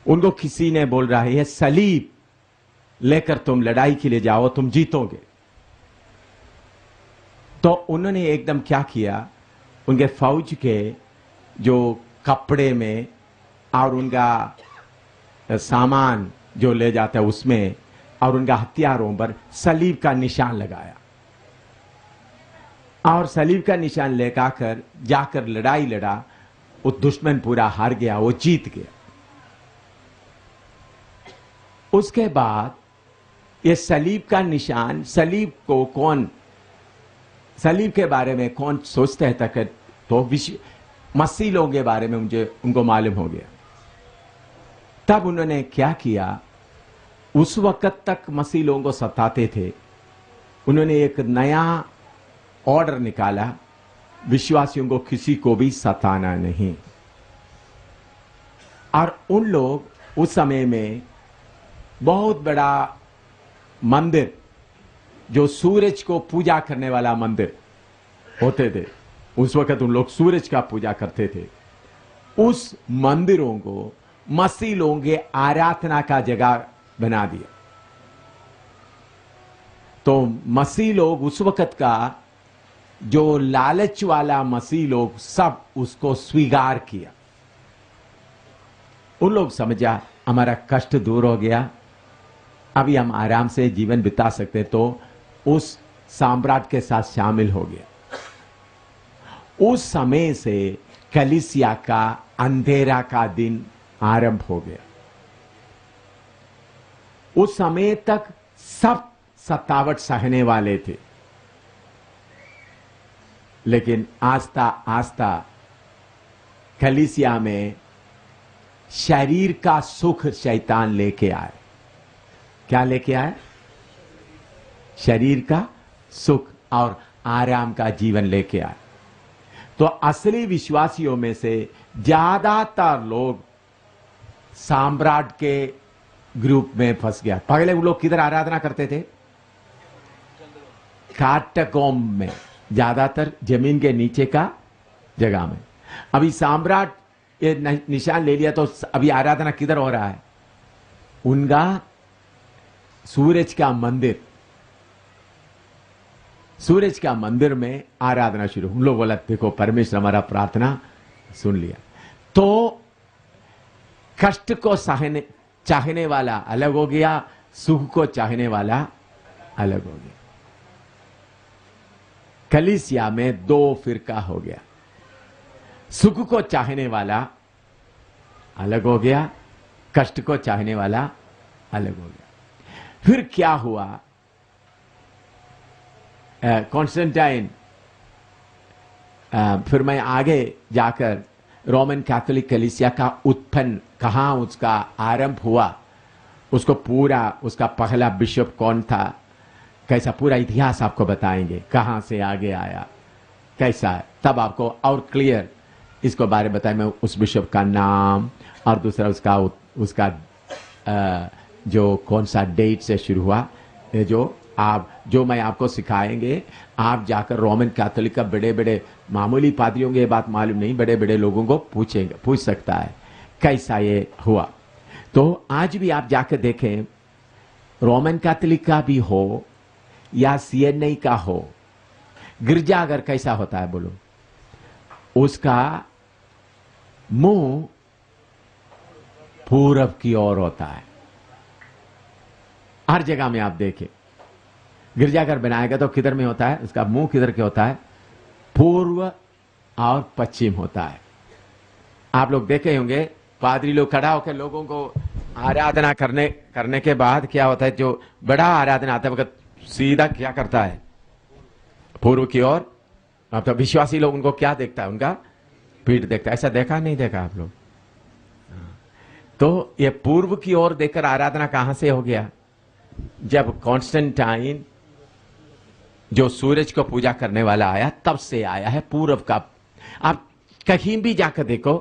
उनको किसी ने बोल रहा है, ये सलीब लेकर तुम लड़ाई के लिए जाओ, तुम जीतोगे। तो उन्होंने एकदम क्या किया, उनके फौज के जो कपड़े में और उनका सामान जो ले जाता है उसमें और उनका हथियारों पर सलीब का निशान लगाया और सलीब का निशान लेकर जाकर लड़ाई लड़ा। वो दुश्मन पूरा हार गया, वो जीत गया। उसके बाद ये सलीब का निशान, सलीब को कौन, सलीब के बारे में कौन सोचते हैं तक, तो मसीह लोगों के बारे में मुझे उनको मालूम हो गया। तब उन्होंने क्या किया, उस वक्त तक मसीह लोगों को सताते थे, उन्होंने एक नया ऑर्डर निकाला, विश्वासियों को किसी को भी सताना नहीं। और उन लोग उस समय में बहुत बड़ा मंदिर, जो सूरज को पूजा करने वाला मंदिर होते थे, उस वक्त उन लोग सूरज का पूजा करते थे, उस मंदिरों को मसीह लोगों के आराधना का जगह बना दिया। तो मसीह लोग उस वक्त का जो लालच वाला मसीह लोग सब उसको स्वीकार किया। उन लोग समझा हमारा कष्ट दूर हो गया, अभी हम आराम से जीवन बिता सकते, तो उस साम्राज्य के साथ शामिल हो गया। उस समय से कलीसिया का अंधेरा का दिन आरंभ हो गया। उस समय तक सब सतावट सहने वाले थे, लेकिन आस्ता आस्ता कलीसिया में शरीर का सुख शैतान लेके आए। क्या लेके आए? शरीर का सुख और आराम का जीवन लेके आए। तो असली विश्वासियों में से ज्यादातर लोग साम्राट के ग्रुप में फंस गया। पहले वो लोग किधर आराधना करते थे? काटकोम में, ज्यादातर जमीन के नीचे का जगह में। अभी साम्राट ये निशान ले लिया तो अभी आराधना किधर हो रहा है? उनका सूरज का मंदिर, सूरज का मंदिर में आराधना शुरू। उन लोग बोला देखो परमेश्वर हमारा प्रार्थना सुन लिया। तो कष्ट को सहने चाहने वाला अलग हो गया, सुख को चाहने वाला अलग हो गया। कलीसिया में दो फिरका हो गया, सुख को चाहने वाला अलग हो गया, कष्ट को चाहने वाला अलग हो गया। फिर क्या हुआ? कॉन्स्टेंटाइन, फिर मैं आगे जाकर रोमन कैथोलिक कलीसिया का उत्पन्न, कहां उसका आरंभ हुआ, उसको पूरा, उसका पहला बिशप कौन था, कैसा पूरा इतिहास आपको बताएंगे, कहां से आगे आया, कैसा है, तब आपको और क्लियर इसको बारे में बताएं। मैं उस बिशप का नाम और दूसरा उसका जो कौन सा डेट से शुरू हुआ, जो मैं आपको सिखाएंगे। आप जाकर रोमन कैथोलिक का बड़े बड़े मामूली पादरियों की बात मालूम नहीं, बड़े बड़े लोगों को पूछ सकता है कैसा ये हुआ। तो आज भी आप जाकर देखें, रोमन कैथोलिक का भी हो या सीएनआई का हो, गिरजा अगर कैसा होता है बोलो, उसका मुंह पूरब की ओर होता है। हर जगह में आप देखें, गिरजाघर बनाएगा तो किधर में होता है, उसका मुंह किधर के होता है? पूर्व और पश्चिम होता है। आप लोग देखे होंगे, पादरी लोग खड़ा होकर लोगों को आराधना करने के बाद क्या होता है, जो बड़ा आराधना आता है वक्त सीधा क्या करता है? पूर्व की ओर। अब तो विश्वासी लोग उनको क्या देखता है? उनका पीठ देखता है। ऐसा देखा नहीं देखा आप लोग? तो ये पूर्व की ओर देखकर आराधना कहां से हो गया? जब कॉन्स्टेंटाइन जो सूरज को पूजा करने वाला आया, तब से आया है पूर्व का। आप कहीं भी जाकर देखो,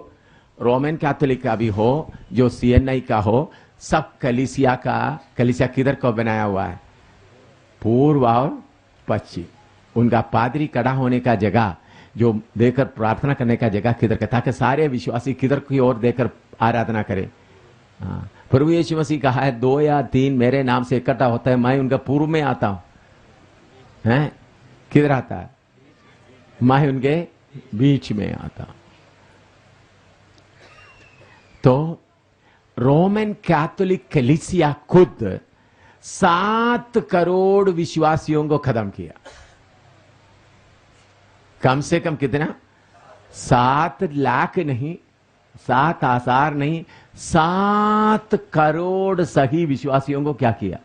रोमन कैथोलिक का भी हो, जो सीएनआई का हो, सब कलीसिया किधर को बनाया हुआ है? पूर्व और पश्चिम। उनका पादरी कड़ा होने का जगह, जो देकर प्रार्थना करने का जगह किधर का, ताकि सारे विश्वासी किधर की ओर देकर आराधना करें। प्रभु यीशु मसीह कहा है 2 या 3 मेरे नाम से इकट्ठा होता है, मैं उनका पूर्व में आता हूं। हैं? किधर आता है? मैं उनके बीच में आता हूं। तो रोमन कैथोलिक कलीसिया खुद 7 करोड़ विश्वासियों को खत्म किया। कम से कम कितना? 7 लाख नहीं, 7,000 नहीं, 7 करोड़ सही विश्वासियों को क्या किया?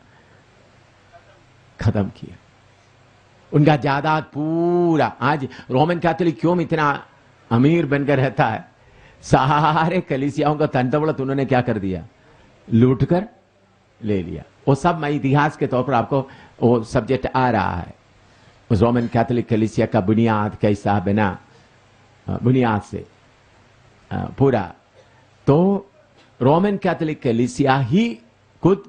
खत्म किया। उनका जायदाद पूरा। आज रोमन कैथोलिक क्यों इतना अमीर बनकर रहता है? सारे कलीसियाओं का तंतवड़त उन्होंने क्या कर दिया? लूट कर ले लिया। वो सब मैं इतिहास के तौर पर आपको वो सब्जेक्ट आ रहा है। उस रोमन कैथोलिक कलीसिया का बुनियाद कैसा बना, बुनियाद से पूरा। तो रोमन कैथोलिक कलीसिया ही खुद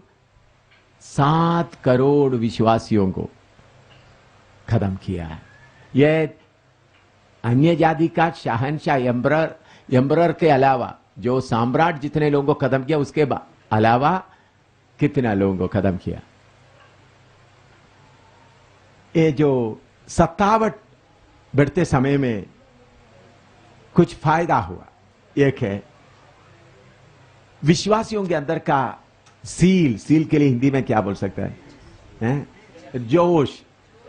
7 करोड़ विश्वासियों को खत्म किया है। यह अन्य जाति का शहंशाह एम्परर के अलावा जो सम्राट जितने लोगों को खत्म किया, उसके अलावा कितना लोगों को खत्म किया। ये जो सत्तावट बढ़ते समय में कुछ फायदा हुआ। एक है विश्वासियों के अंदर का सील के लिए हिंदी में क्या बोल सकता है? जोश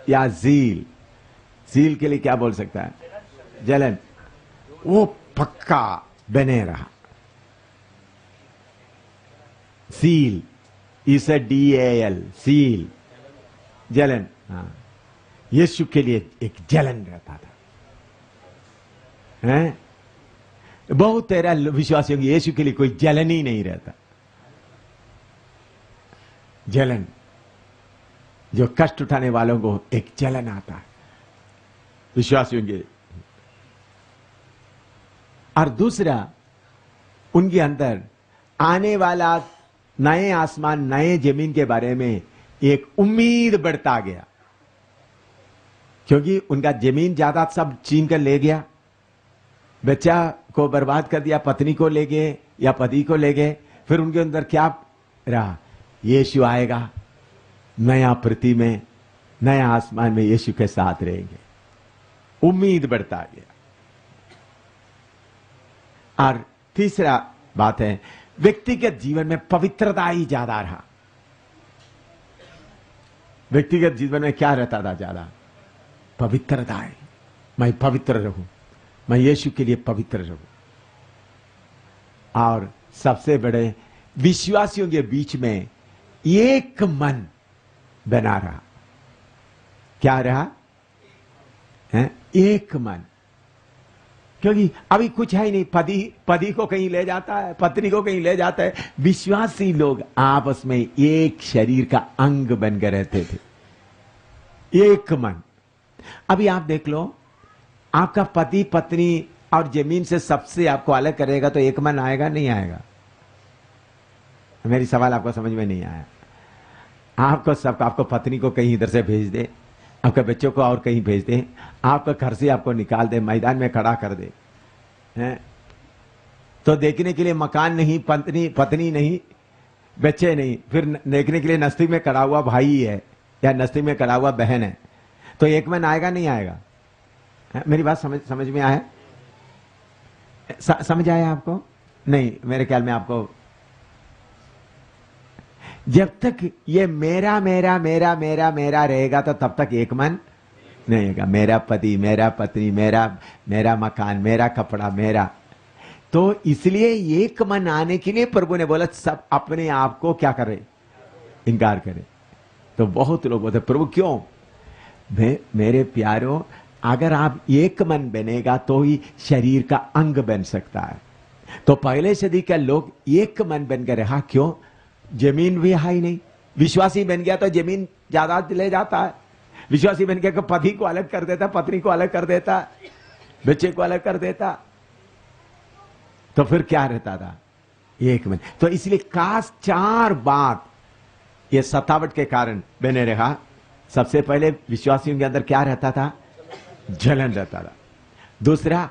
या सील के लिए क्या बोल सकता है? जलन। वो पक्का बने रहा। सील इस DAL, सील, जलन। हाँ, यीशु के लिए एक जलन रहता था। हैं? बहुत तेरा विश्वासियों की यीशु के लिए कोई जलन ही नहीं रहता। जलन, जो कष्ट उठाने वालों को एक जलन आता है विश्वासियों के। और दूसरा, उनके अंदर आने वाला नए आसमान नए जमीन के बारे में एक उम्मीद बढ़ता गया, क्योंकि उनका जमीन जायदाद सब छीन कर ले गया, बच्चा को बर्बाद कर दिया, पत्नी को ले गए या पति को ले गए। फिर उनके अंदर क्या रहा? यीशु आएगा, नया पृथ्वी में नया आसमान में यीशु के साथ रहेंगे। उम्मीद बढ़ता गया। और तीसरा बात है, व्यक्तिगत जीवन में पवित्रता ही ज्यादा रहा। व्यक्तिगत जीवन में क्या रहता था ज्यादा? पवित्रता है। मैं पवित्र रहूं, मैं यीशु के लिए पवित्र रहूं। और सबसे बड़े, विश्वासियों के बीच में एक मन बना रहा। क्या रहा? है? एक मन। क्योंकि अभी कुछ है ही नहीं। पति को कहीं ले जाता है, पत्नी को कहीं ले जाता है। विश्वासी लोग आपस में एक शरीर का अंग बनकर रहते थे, एक मन। अभी आप देख लो, आपका पति पत्नी और जमीन से सबसे आपको अलग करेगा तो एक मन आएगा? नहीं आएगा। मेरी सवाल आपको समझ में नहीं आया? आपको पत्नी को कहीं इधर से भेज दे, आपके बच्चों को और कहीं भेज दे, आपका घर से आपको निकाल दे, मैदान में खड़ा कर दे, हैं? तो देखने के लिए मकान नहीं, पत्नी नहीं, बच्चे नहीं, फिर देखने के लिए नस्ती में खड़ा हुआ भाई है या नस्ती में खड़ा हुआ बहन है, तो एक मन आएगा? नहीं आएगा? मेरी बात समझ में आया? समझ आया आपको? नहीं, मेरे ख्याल में आपको। जब तक ये मेरा मेरा मेरा मेरा मेरा रहेगा तो तब तक एक मन नहीं होगा। मेरा पति, मेरा पत्नी, मेरा मकान, मेरा कपड़ा, मेरा। तो इसलिए एक मन आने के लिए प्रभु ने बोला सब अपने आप को क्या करे? इनकार करे। तो बहुत लोग बोलते प्रभु क्यों? मेरे प्यारों, अगर आप एक मन बनेगा तो ही शरीर का अंग बन सकता है। तो पहले सदी के लोग एक मन बनकर रहा। क्यों? जमीन भी है ही नहीं। विश्वासी बन गया तो जमीन ज्यादा ले जाता है। विश्वासी बन गया तो पति को अलग कर देता, पत्नी को अलग कर देता, बच्चे को अलग कर देता। तो फिर क्या रहता था? एक मन। तो इसलिए खास 4 बात ये सतावट के कारण बने रहा। सबसे पहले विश्वासियों के अंदर क्या रहता था? जलन रहता था। दूसरा,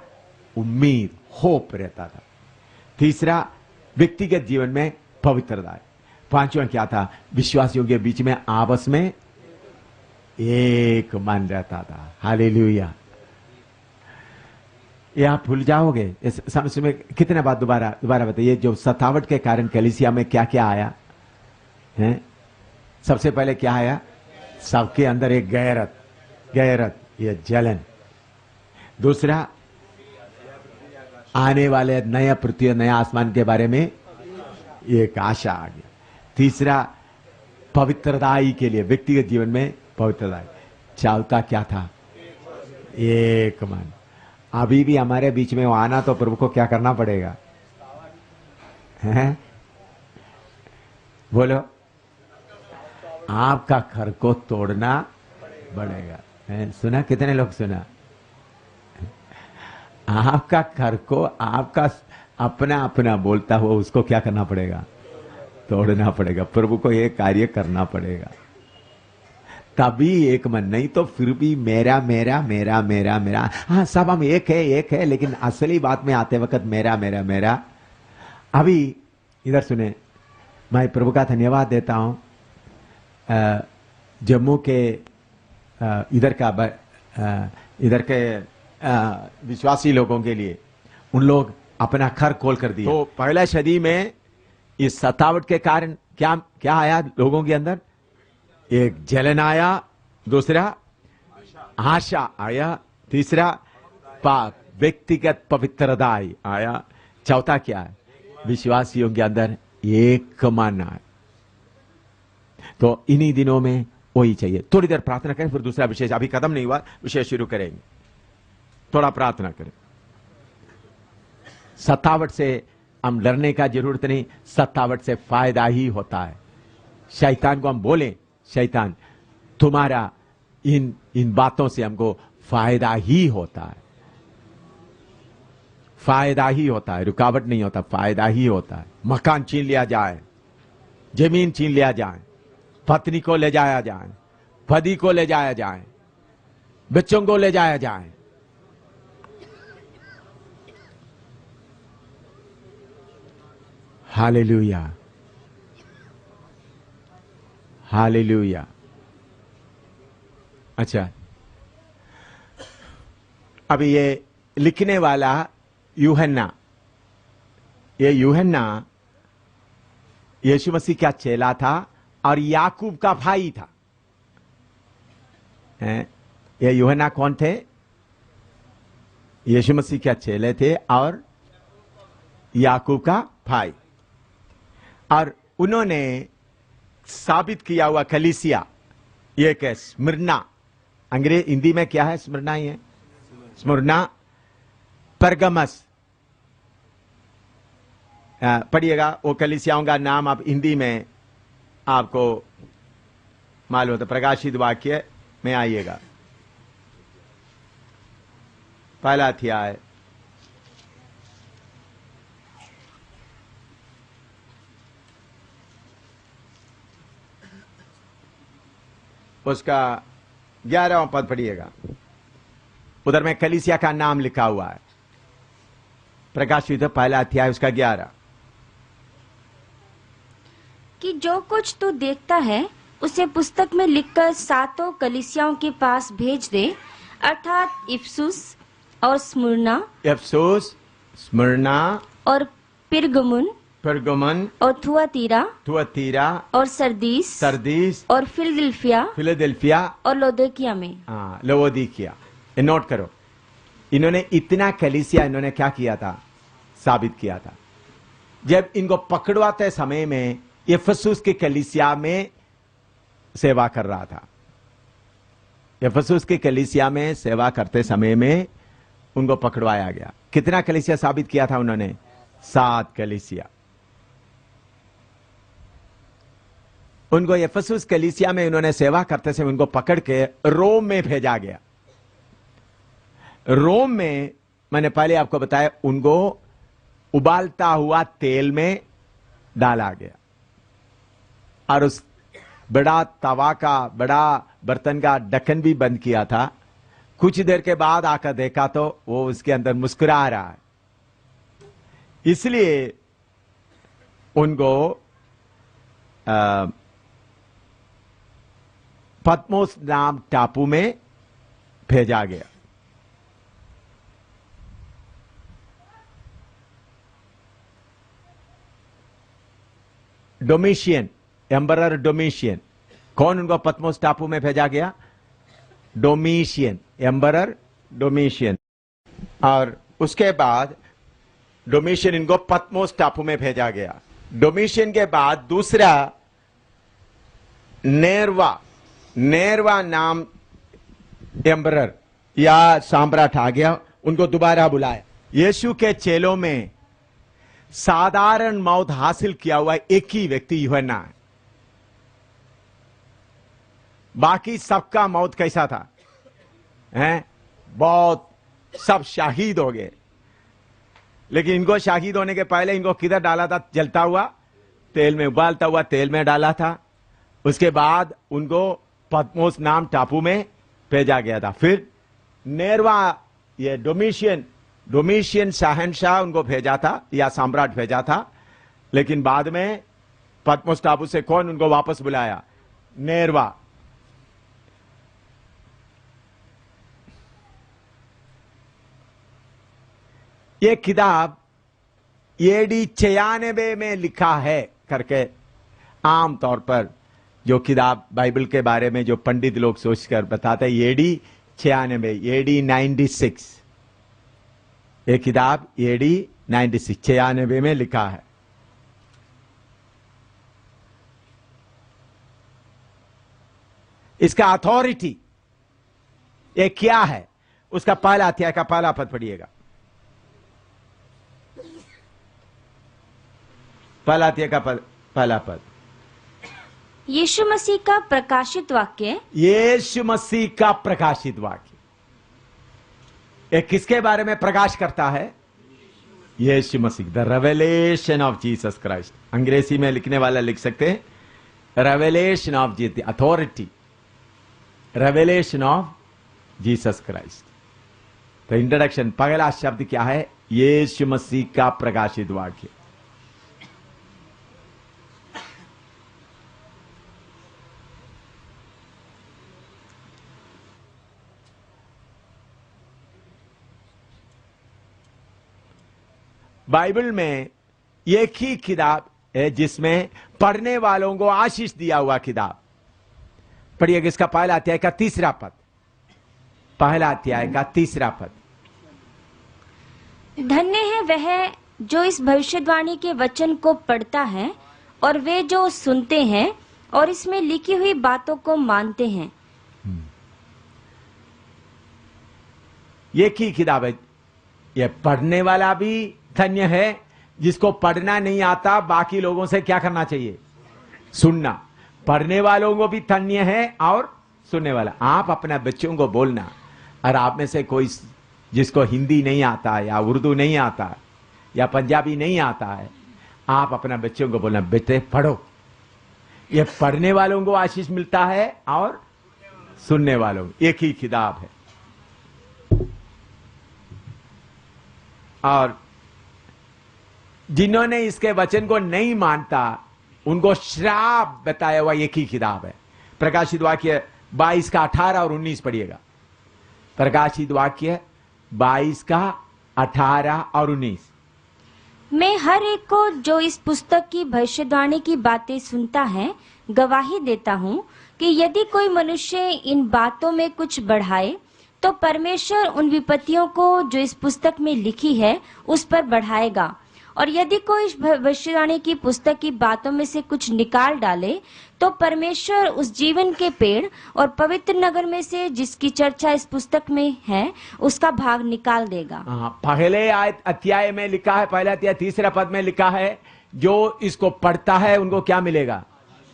उम्मीद, होप रहता था। तीसरा, व्यक्तिगत जीवन में पवित्रता है। पांचवा क्या था? विश्वासियों के बीच में आपस में एक मन रहता था। हालेलुया। ये आप भूल जाओगे इस समझ में। कितने बात दोबारा बताइए। जो सतावट के कारण कलीसिया में क्या क्या आया है? सबसे पहले क्या आया? सबके अंदर एक गैरत, ये जलन। दूसरा, आने वाले नया पृथ्वी, नया आसमान के बारे में एक आशा आ गया। तीसरा, पवित्रताई के लिए व्यक्तिगत जीवन में पवित्रताई। चौथा क्या था? एक मन। अभी भी हमारे बीच में वो आना तो प्रभु को क्या करना पड़ेगा? हैं? बोलो। आपका घर को तोड़ना पड़ेगा। सुना? कितने लोग सुना? आपका घर को आपका अपना अपना बोलता हुआ उसको क्या करना पड़ेगा? तोड़ना पड़ेगा। प्रभु को ये कार्य करना पड़ेगा, तभी एक मन। नहीं तो फिर भी मेरा मेरा मेरा मेरा मेरा। हाँ, सब हम एक है, लेकिन असली बात में आते वक्त मेरा मेरा मेरा। अभी इधर सुने, मैं प्रभु का धन्यवाद देता हूं। जम्मू के इधर के विश्वासी लोगों के लिए उन लोग अपना घर खोल कर दिया। तो पहला सदी में इस सतावट के कारण क्या आया लोगों के अंदर? एक जलन आया। दूसरा, आशा आया। तीसरा, व्यक्तिगत पवित्रता आया। चौथा क्या है? विश्वासियों के अंदर एक मन आया। तो इन्हीं दिनों में वही चाहिए। थोड़ी देर प्रार्थना करें, फिर दूसरा विषय। अभी खत्म नहीं हुआ, विषय शुरू करेंगे। थोड़ा प्रार्थना करें। सतावट से हम डरने का जरूरत नहीं, सतावट से फायदा ही होता है। शैतान को हम बोलें, शैतान तुम्हारा इन बातों से हमको फायदा ही होता है, फायदा ही होता है, रुकावट नहीं होता, फायदा ही होता है। मकान छीन लिया जाए, जमीन छीन लिया जाए, पत्नी को ले जाया जाए, पति को ले जाया जाए, बच्चों को ले जाया जाए, हालेलुया, हालेलुया। अच्छा, अभी ये लिखने वाला यूहन्ना, ये यूहन्ना यीशु मसीह का चेला था और याकूब का भाई था। ये यूहन्ना कौन थे? यीशु मसीह के चेले थे और याकूब का भाई। और उन्होंने साबित किया हुआ कलीसिया, ये क्या? स्मिर्ना। अंग्रेज हिंदी में क्या है? स्मिर्ना ही है। स्मिर्ना, परगमस। पढ़िएगा वो कलीसियाओं का नाम। आप हिंदी में आपको मालूम होता, प्रकाशित वाक्य में आइएगा। पहला अध्याय, उसका 11वां पद पढ़िएगा। उधर में कलीसिया का नाम लिखा हुआ है। प्रकाशित पहला अध्याय उसका 11। कि जो कुछ तू देखता है उसे पुस्तक में लिखकर सातों कलीसियाओं के पास भेज दे, अर्थात इफिसुस और स्मुर्ना, इफिसुस, स्मुर्ना और पिरगमुन और थुआतीरा और सरदीस और फिलदेल्फिया और लौदीकिया में। हाँ, लवोदिकिया। नोट करो, इन्होंने इतना कलीसिया इन्होंने क्या किया था? साबित किया था। जब इनको पकड़वाते समय में इफिसुस के कलीसिया में सेवा कर रहा था। इफिसुस के कलीसिया में सेवा करते समय में उनको पकड़वाया गया। कितना कलीसिया साबित किया था उन्होंने? 7 कलीसिया। उनको इफिसुस कलीसिया में उन्होंने सेवा करते समय उनको पकड़ के रोम में भेजा गया। रोम में मैंने पहले आपको बताया, उनको उबालता हुआ तेल में डाला गया और उस बड़ा तवा का, बड़ा बर्तन का ढक्कन भी बंद किया था। कुछ देर के बाद आकर देखा तो वो उसके अंदर मुस्कुरा रहा है। इसलिए उनको पद्मोस नाम टापू में भेजा गया। डोमिशियन, एम्परर डोमिशियन, कौन उनको पद्मोस टापू में भेजा गया? डोमिशियन, एम्परर डोमिशियन। और उसके बाद डोमिशियन इनको पद्मोस टापू में भेजा गया। डोमिशियन के बाद दूसरा नेरवा, नेरवा नाम एम्परर या सम्राट आ गया, उनको दोबारा बुलाया। यीशु के चेलों में साधारण मौत हासिल किया हुआ एक ही व्यक्ति यूहन्ना है। बाकी सबका मौत कैसा था? हैं? बहुत सब शहीद हो गए। लेकिन इनको शहीद होने के पहले इनको किधर डाला था? जलता हुआ तेल में, उबालता हुआ तेल में डाला था। उसके बाद उनको पद्मोस नाम टापू में भेजा गया था। फिर नेरवा, ये डोमिशियन शहंशाह उनको भेजा था या सम्राट भेजा था। लेकिन बाद में पद्मोस टापू से कौन उनको वापस बुलाया? नेरवा। ये किताब एडी 96 में लिखा है करके आमतौर पर जो किताब बाइबल के बारे में जो पंडित लोग सोचकर बताते हैं, एडी 96, एडी 96, ये किताब एडी 96 में लिखा है। इसका अथॉरिटी ये क्या है? उसका पहला अध्याय का पहला पद पढ़िएगा। पहला अध्याय का पहला पद। यीशु मसीह का प्रकाशित वाक्य, यीशु मसीह का प्रकाशित वाक्य, ये किसके बारे में प्रकाश करता है? यीशु मसीह, the revelation of Jesus Christ. अंग्रेजी में लिखने वाला लिख सकते हैं revelation of Jesus, authority, revelation of Jesus Christ. तो इंट्रोडक्शन, पहला शब्द क्या है? यीशु मसीह का प्रकाशित वाक्य। बाइबल में एक ही किताब है जिसमें पढ़ने वालों को आशीष दिया हुआ किताब। पढ़िएगा इसका पहला अध्याय का तीसरा पद। पहला अध्याय का तीसरा पद। धन्य है वह जो इस भविष्यवाणी के वचन को पढ़ता है और वे जो सुनते हैं और इसमें लिखी हुई बातों को मानते हैं। एक ही किताब है। यह पढ़ने वाला भी धन्य है। जिसको पढ़ना नहीं आता, बाकी लोगों से क्या करना चाहिए? सुनना। पढ़ने वालों को भी धन्य है और सुनने वाला। आप अपने बच्चों को बोलना, और आप में से कोई जिसको हिंदी नहीं आता है या उर्दू नहीं आता है या पंजाबी नहीं आता है, आप अपने बच्चों को बोलना, बेटे पढ़ो। ये पढ़ने वालों को आशीष मिलता है और सुनने वालों को। एक ही किताब है। और जिन्होंने इसके वचन को नहीं मानता उनको श्राप बताया हुआ एक ही किताब है। प्रकाशित वाक्य 22 का 18 और 19 पढ़िएगा। प्रकाशित वाक्य 22 का 18 और 19। मैं हर एक को जो इस पुस्तक की भविष्यवाणी की बातें सुनता है गवाही देता हूँ कि यदि कोई मनुष्य इन बातों में कुछ बढ़ाए तो परमेश्वर उन विपत्तियों को जो इस पुस्तक में लिखी है उस पर बढ़ाएगा, और यदि कोई इस भविष्यवाणी की पुस्तक की बातों में से कुछ निकाल डाले तो परमेश्वर उस जीवन के पेड़ और पवित्र नगर में से जिसकी चर्चा इस पुस्तक में है उसका भाग निकाल देगा। पहले अध्याय में लिखा है, पहला अध्याय तीसरा पद में लिखा है, जो इसको पढ़ता है उनको क्या मिलेगा?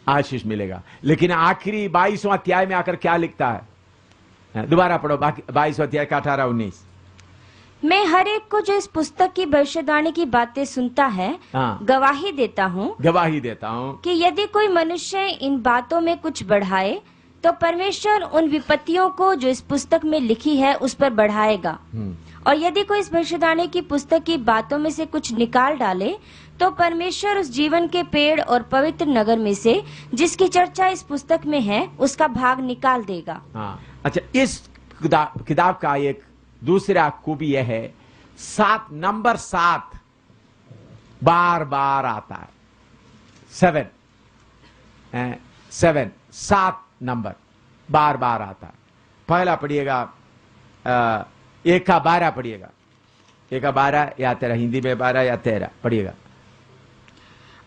आशीष मिलेगा। लेकिन आखिरी 22वां अध्याय में आकर क्या लिखता है? दोबारा पढ़ो 22वां अध्याय का 18-19। मैं हर एक को जो इस पुस्तक की भविष्यवाणी की बातें सुनता है गवाही देता हूँ कि यदि यदि कोई मनुष्य इन बातों में कुछ बढ़ाए तो परमेश्वर उन विपत्तियों को जो इस पुस्तक में लिखी है उस पर बढ़ाएगा। और यदि कोई इस भविष्यवाणी की पुस्तक की बातों में से कुछ निकाल डाले तो परमेश्वर उस जीवन के पेड़ और पवित्र नगर में से जिसकी चर्चा इस पुस्तक में है उसका भाग निकाल देगा। अच्छा, इस किताब का एक दूसरा खूबी यह है, नंबर 7 बार बार आता है। 7 नंबर बार बार आता है। पहला पढ़िएगा 1 का 12 पढ़िएगा। 1 का 12 या 13, हिंदी में 12 या 13 पढ़िएगा।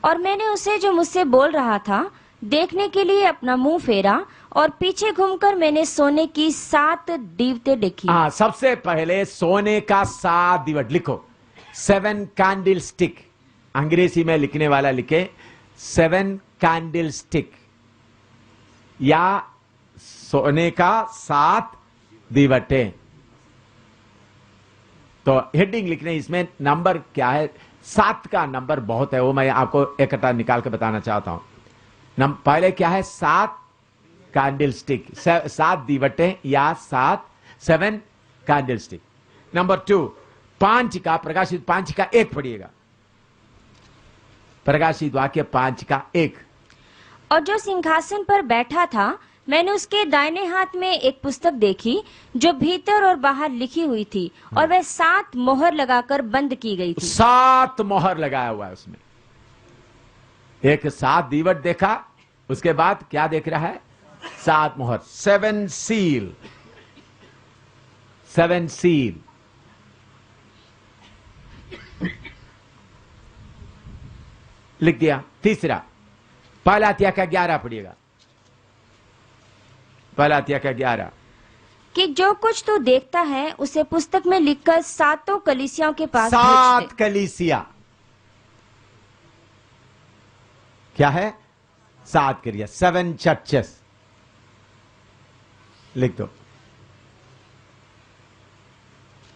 और मैंने उसे जो मुझसे बोल रहा था देखने के लिए अपना मुंह फेरा और पीछे घूमकर मैंने सोने की 7 दीवटें देखी। सबसे पहले सोने का 7 दीवट लिखो, 7 कैंडल स्टिक। अंग्रेजी में लिखने वाला लिखे 7 कैंडल स्टिक या सोने का 7 दीवटें। तो हेडिंग लिखने, इसमें नंबर क्या है, 7 का नंबर बहुत है, वो मैं आपको इकट्ठा निकाल के बताना चाहता हूं। पहले क्या है, 7 कैंडल स्टिक, 7 दीवटें या 7 कैंडल स्टिक। नंबर 2, 5 का, प्रकाशित 5 का 1 पढ़िएगा। प्रकाशित वाक्य 5 का 1। और जो सिंहासन पर बैठा था मैंने उसके दाहिने हाथ में एक पुस्तक देखी जो भीतर और बाहर लिखी हुई थी और वह 7 मोहर लगाकर बंद की गई थी। 7 मोहर लगाया हुआ है उसमें। एक 7 दीवट देखा, उसके बाद क्या देख रहा है, 7 मोहर, 7 सील। 7 सील। लिख दिया। तीसरा, पहला अध्याय का 11 पढ़िएगा। पहला अध्याय का 11, कि जो कुछ तू देखता है उसे पुस्तक में लिखकर 7 कलीसियाओं के पास भेज दे। 7 कलीसिया क्या है, 7 कलिसिया, 7 चर्चेस लिख दो।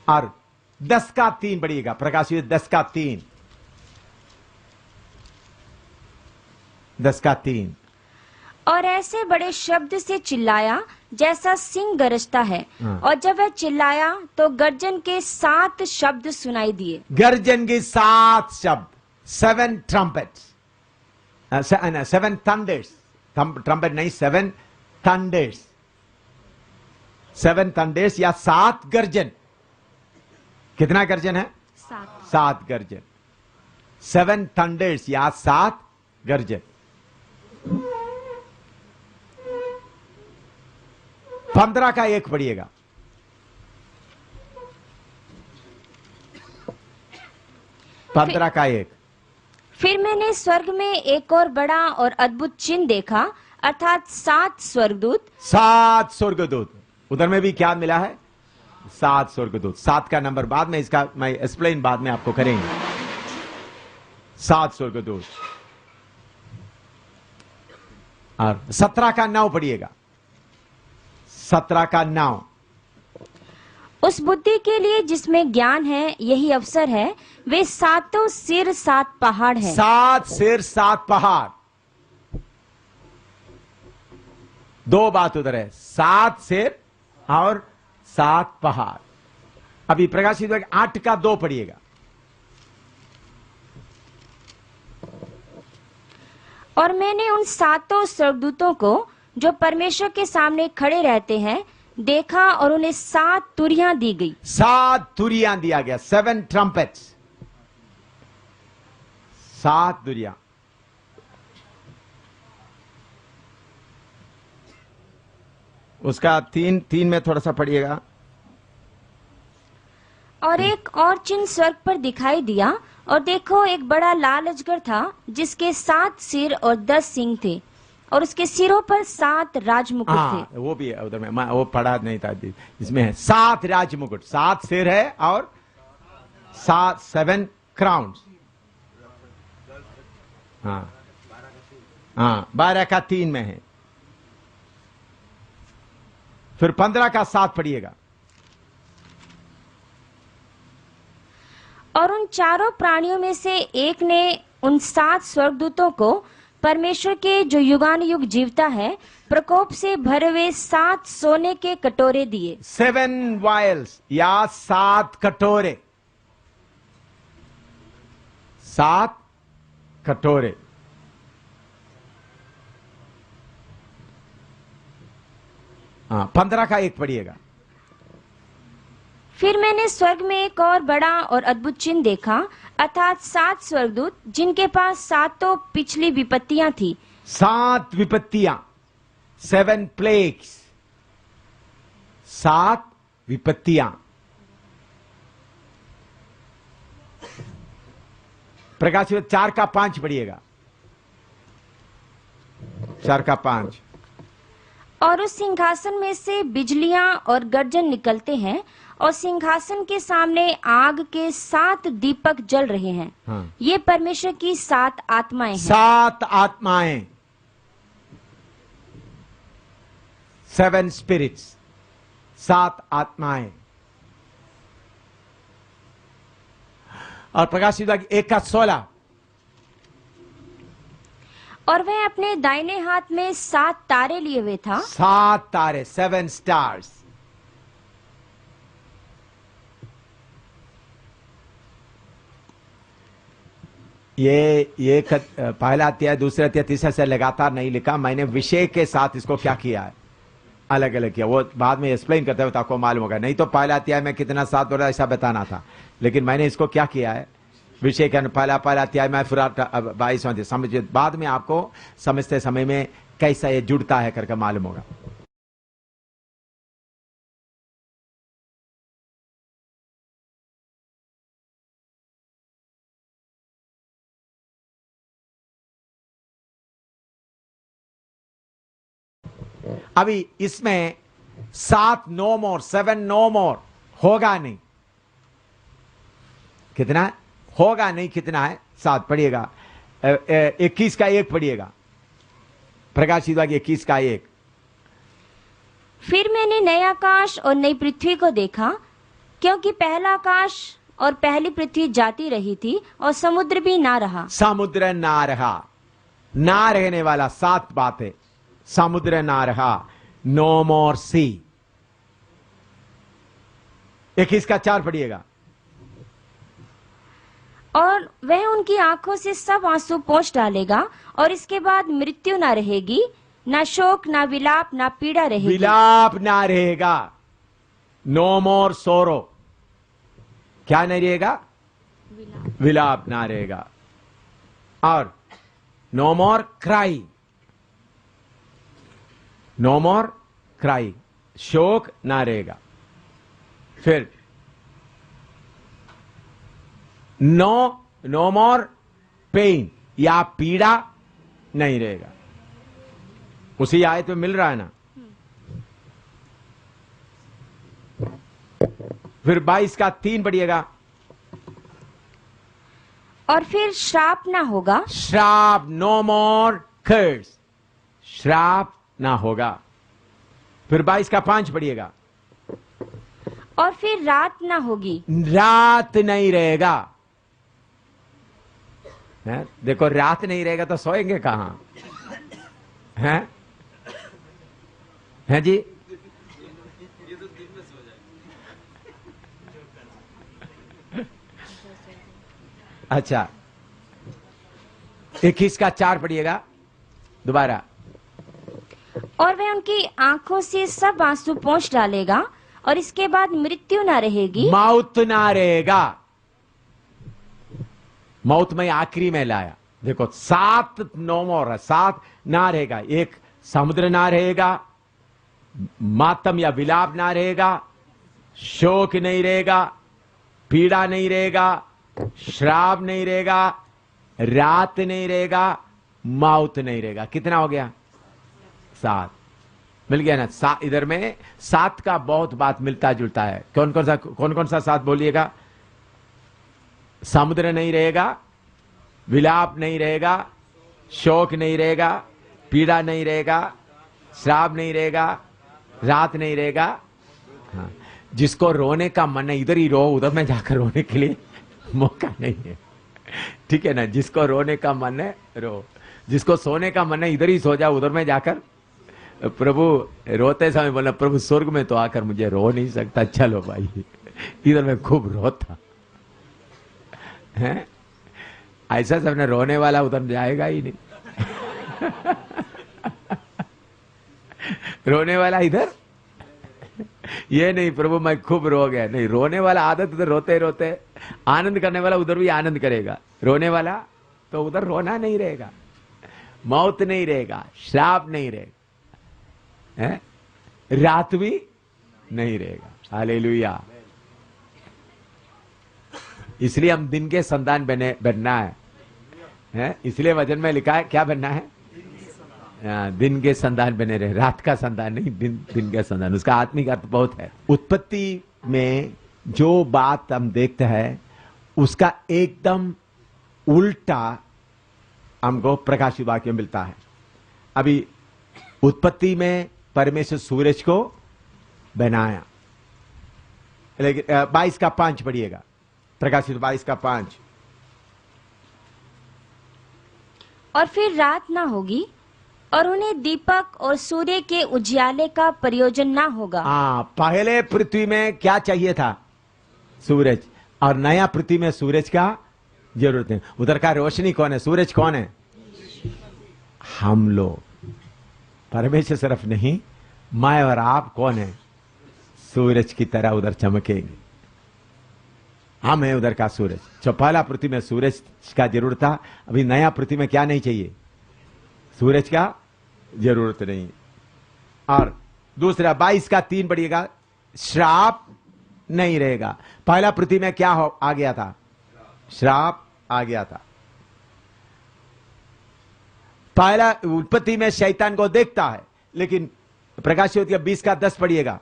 और 10 का 3 पढ़िएगा। प्रकाशित 10 का 3। 10 का 3। और ऐसे बड़े शब्द से चिल्लाया जैसा सिंह गरजता है। और जब वह चिल्लाया तो गर्जन के 7 शब्द सुनाई दिए। गर्जन के 7 शब्द, 7 ट्रम्पेट्स, 7 थंडर्स। ट्रम्पेट नहीं, 7 थंडर्स। 7 थंडर्स या 7 गर्जन। कितना गर्जन है, 7 गर्जन। 7 थंडर्स या 7 गर्जन। 15 का 1 पढ़िएगा। 15 का 1। फिर मैंने स्वर्ग में एक और बड़ा और अद्भुत चिन्ह देखा, अर्थात 7 स्वर्गदूत। 7 स्वर्गदूत। उधर में भी क्या मिला है, 7 स्वर्गदूत। 7 का नंबर बाद में, इसका मैं एक्सप्लेन बाद में आपको करेंगे। 7 स्वर्गदूत। और 17 का 9 पढ़िएगा। 17 का 9। उस बुद्धि के लिए जिसमें ज्ञान है यही अवसर है, वे 7 सिर 7 पहाड़ है। 7 सिर 7 पहाड़। 2 बात उधर है, 7 सिर और 7 पहाड़। अभी प्रकाशित 8 का 2 पढ़िएगा। और मैंने उन 7 स्वर्गदूतों को जो परमेश्वर के सामने खड़े रहते हैं देखा और उन्हें 7 तुरियां दी गई। 7 तुरियां दिया गया, 7 ट्रम्पेट्स। 7 तुरियां। उसका 3 में थोड़ा सा पढ़िएगा। और एक और चिन्ह स्वर्ग पर दिखाई दिया, और देखो एक बड़ा लाल अजगर था जिसके 7 सिर और 10 सींग थे, और उसके सिरों पर 7 राजमुकुट थे। वो भी है उधर में, मैं वो पढ़ा नहीं था। इसमें है 7 राजमुकुट, 7 सिर है और 7 क्राउन्स। हाँ 12 का 3 में है। फिर 15 का 7 पढ़िएगा। और उन चारों प्राणियों में से एक ने उन 7 स्वर्गदूतों को परमेश्वर के जो युगानुयुग जीवता है प्रकोप से भरे हुए 7 सोने के कटोरे दिए। 7 वायल्स या 7 कटोरे, 7 कटोरे। हाँ, 15 का एक पढ़िएगा। फिर मैंने स्वर्ग में एक और बड़ा और अद्भुत चिन्ह देखा, अर्थात 7 स्वर्गदूत जिनके पास 7 पिछली विपत्तियां थी। 7 विपत्तियां, 7 प्लेग्स, 7 विपत्तियां। प्रकाशित 4 का 5 पढ़िएगा। 4 का 5। और उस सिंहासन में से बिजलियां और गर्जन निकलते हैं और सिंहासन के सामने आग के 7 दीपक जल रहे हैं। हाँ। ये परमेश्वर की 7 आत्माएं हैं। 7 आत्माएं, 7 स्पिरिट्स, 7 आत्माएं। और प्रकाशित 1 का 16। और वह अपने दाहिने हाथ में 7 तारे लिए हुए था। 7 तारे, 7 स्टार्स। ये पहला अध्याय, दूसरा अध्याय, तीसरा से लगातार नहीं लिखा मैंने, विषय के साथ इसको क्या किया है, अलग अलग किया। वो बाद में एक्सप्लेन करते हुए आपको मालूम होगा। नहीं तो पहला अध्याय में कितना 7 हो रहा है ऐसा बताना था, लेकिन मैंने इसको क्या किया है, विषय के पहला अध्याय में फिर 22वां समझ, बाद में आपको समझते समय में कैसा ये जुड़ता है करके मालूम होगा। अभी इसमें 7 नो मोर, 7 नो मोर होगा नहीं। कितना होगा नहीं, कितना है 7 पढ़िएगा। 21 का 1 पढ़िएगा। प्रकाशित वाक्य 21 का 1। फिर मैंने नया आकाश और नई पृथ्वी को देखा, क्योंकि पहला आकाश और पहली पृथ्वी जाती रही थी और समुद्र भी ना रहा। समुद्र ना रहा, ना रहने वाला 7 बातें। समुद्र ना रहा, नो मोर सी। 21 का 4 पढ़िएगा। और वह उनकी आंखों से सब आंसू पोंछ डालेगा और इसके बाद मृत्यु ना रहेगी, ना शोक, ना विलाप, ना पीड़ा रहेगी। विलाप ना रहेगा, नो मोर सोरो। क्या नहीं रहेगा? विलाप ना रहेगा। और नो मोर क्राई, नो मोर क्राई, शोक ना रहेगा। फिर नो मोर पेन या पीड़ा नहीं रहेगा। उसी आयत में मिल रहा है ना। फिर 22 का 3 पढ़िएगा। और फिर श्राप ना होगा। श्राप, नो मोर कर्स, श्राप ना होगा। फिर 22 का 5 पढ़िएगा। और फिर रात ना होगी। रात नहीं रहेगा। है? देखो, रात नहीं रहेगा तो सोएंगे कहां? हैं? हैं जी? अच्छा, 21 का 4 पढ़िएगा दोबारा। और वह उनकी आंखों से सब आंसू पोंछ डालेगा और इसके बाद मृत्यु ना रहेगी, मौत ना रहेगा। मौत में आखिरी में लाया। देखो, 7 नो मोर है, 7 ना रहेगा। एक, समुद्र ना रहेगा, मातम या विलाप ना रहेगा, शोक नहीं रहेगा, पीड़ा नहीं रहेगा, श्राप नहीं रहेगा, रात नहीं रहेगा, मौत नहीं रहेगा। कितना हो गया? 7 मिल गया ना। इधर में 7 का बहुत बात मिलता जुलता है। कौन कौन सा 7 बोलिएगा? समुद्र नहीं रहेगा, विलाप नहीं रहेगा, शोक नहीं रहेगा, पीड़ा नहीं रहेगा, श्राप नहीं रहेगा, रात नहीं रहेगा। हाँ, जिसको रोने का मन है इधर ही रो, उधर में जाकर रोने के लिए मौका नहीं है। ठीक है ना, जिसको रोने का मन है रो, जिसको सोने का मन है इधर ही सो जाओ, उधर में जाकर। प्रभु रोते समय बोला, प्रभु स्वर्ग में तो आकर मुझे रो नहीं सकता, चलो भाई इधर में खूब रोता है। ऐसा सबने रोने वाला उधर जाएगा ही नहीं रोने वाला इधर, ये नहीं प्रभु मैं खूब रो गया, नहीं, रोने वाला आदत उधर रोते रोते, आनंद करने वाला उधर भी आनंद करेगा, रोने वाला तो उधर रोना नहीं रहेगा, मौत नहीं रहेगा, श्राप नहीं रहेगा, है? रात भी नहीं रहेगा। हालेलुया। इसलिए हम दिन के संतान बनना है? इसलिए वचन में लिखा है क्या बनना है? दिन के संतान बने रहे, रात का संतान नहीं, दिन का संतान। उसका आत्मिक अर्थ बहुत है। उत्पत्ति में जो बात हम देखते हैं उसका एकदम उल्टा हमको प्रकाशित वाक्य मिलता है। अभी उत्पत्ति में परमेश्वर सूरज को बनाया, लेकिन 22 का 5 पढ़िएगा, प्रकाशित 22 का 5। और फिर रात ना होगी और उन्हें दीपक और सूर्य के उजियाले का प्रयोजन ना होगा। पहले पृथ्वी में क्या चाहिए था? सूरज। और नया पृथ्वी में सूरज का जरूरत है। उधर का रोशनी कौन है? सूरज कौन है? हम लोग। परमेश्वर सिर्फ नहीं, मैं और आप कौन है? सूरज की तरह उधर चमकेंगे। हम है उधर का सूरज। जो पहला पृथ्वी में सूरज का जरूरत था, अभी नया पृथ्वी में क्या नहीं चाहिए? सूरज का जरूरत नहीं। और दूसरा 22 का 3 पढ़िएगा, श्राप नहीं रहेगा। पहला पृथ्वी में क्या आ गया था? श्राप आ गया था। पहला उत्पत्ति में शैतान को देखता है, लेकिन प्रकाशित 20 का 10 पढ़िएगा।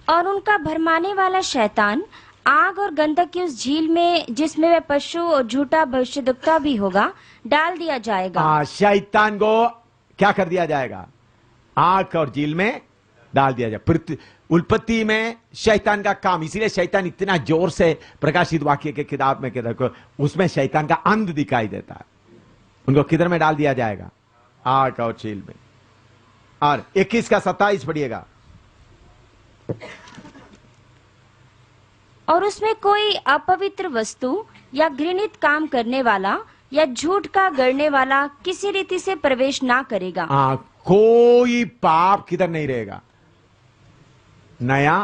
और उनका भरमाने वाला शैतान आग और गंधक की उस झील में, जिसमें वह पशु और झूठा भविष्यद्वक्ता भी होगा, डाल दिया जाएगा। शैतान को क्या कर दिया जाएगा? आग और झील में डाल दिया जाएगा। उत्पत्ति में शैतान का काम, इसीलिए शैतान इतना जोर से प्रकाशित वाक्य के किताब में देखो, उसमें शैतान का अंत दिखाई देता है। उनको किधर में डाल दिया जाएगा? आग और झील में। और 21 का 27 पढ़िएगा। और उसमें कोई अपवित्र वस्तु या घृणित काम करने वाला या झूठ का गढ़ने वाला किसी रीति से प्रवेश ना करेगा। कोई पाप किधर नहीं रहेगा। नया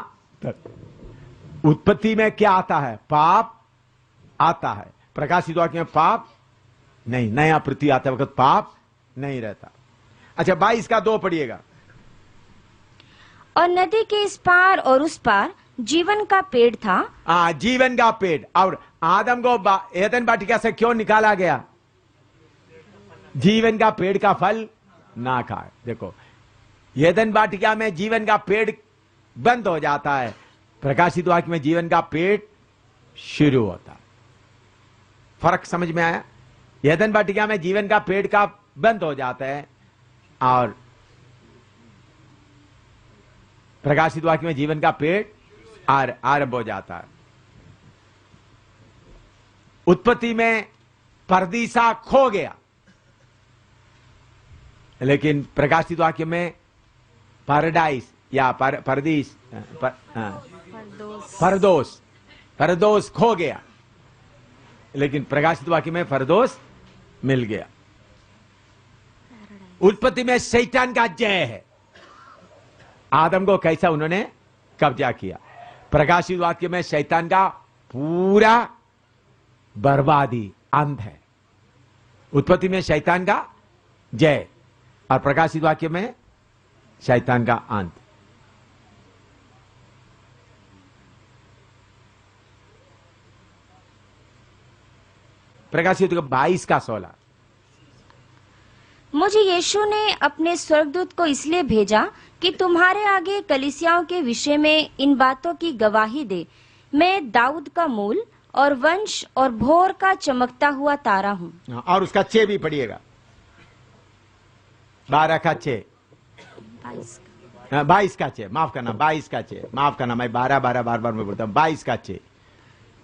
उत्पत्ति में क्या आता है? पाप आता है। प्रकाशित वाक्य में पाप नहीं। नया पृथ्वी आते वक्त पाप नहीं रहता। अच्छा 22 का 2 पढ़िएगा। और नदी के इस पार और उस पार जीवन का पेड़ था। जीवन का पेड़। और आदम को एदन वाटिका से क्यों निकाला गया? जीवन का पेड़ का फल ना खाए। देखो, एदन वाटिका में जीवन का पेड़ बंद हो जाता है, प्रकाशित वाक्य में जीवन का पेड़ शुरू होता है। फर्क समझ में आया? एदन वाटिका में जीवन का पेड़ का बंद हो जाता है और प्रकाशित वाक्य में जीवन का पेड़ आरंभ हो जाता है। उत्पत्ति में परदीसा खो गया, लेकिन प्रकाशित वाक्य में पैराडाइज या परदीस फरदोस खो गया, लेकिन प्रकाशित वाक्य में फरदोस मिल गया। उत्पत्ति में शैतान का जय है। आदम को कैसा उन्होंने कब्जा किया। प्रकाशित वाक्य में शैतान का पूरा बर्बादी अंत है। उत्पत्ति में शैतान का जय और प्रकाशित वाक्य में शैतान का अंत। प्रकाशित 22 का 16। मुझे यीशु ने अपने स्वर्गदूत को इसलिए भेजा कि तुम्हारे आगे कलीसियाओं के विषय में इन बातों की गवाही दे। मैं दाऊद का मूल और वंश और भोर का चमकता हुआ तारा हूँ। और उसका 6 भी पढ़िएगा। 12 का 6, 22 का 6, माफ करना 22 का 6, माफ करना, मैं 12 बार बार मैं बोलता हूँ। 22 का 6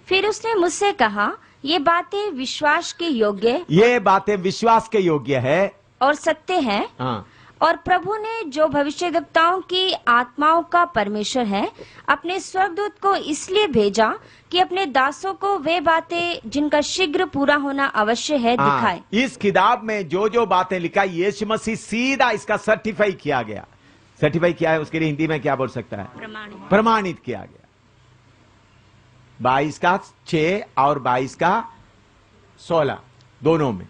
फिर उसने मुझसे कहा, ये बातें विश्वास के योग्य ये बातें विश्वास के योग्य है और सत्य है। हाँ, और प्रभु ने जो भविष्यद्वक्ताओं की आत्माओं का परमेश्वर है, अपने स्वर्गदूत को इसलिए भेजा कि अपने दासों को वे बातें जिनका शीघ्र पूरा होना अवश्य है दिखाए। इस किताब में जो जो बातें लिखा, यीशु मसीह सीधा इसका सर्टिफाई किया गया। सर्टिफाई किया है, उसके लिए हिंदी में क्या बोल सकता है? प्रमाणित किया गया। 22 का 6 और 22 का 16 दोनों में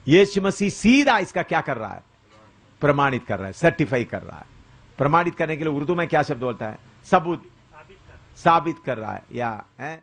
यीशु मसीह सीधा इसका क्या कर रहा है? प्रमाणित कर रहा है, सर्टिफाई कर रहा है। प्रमाणित करने के लिए उर्दू में क्या शब्द बोलता है? सबूत, साबित कर रहा है या है?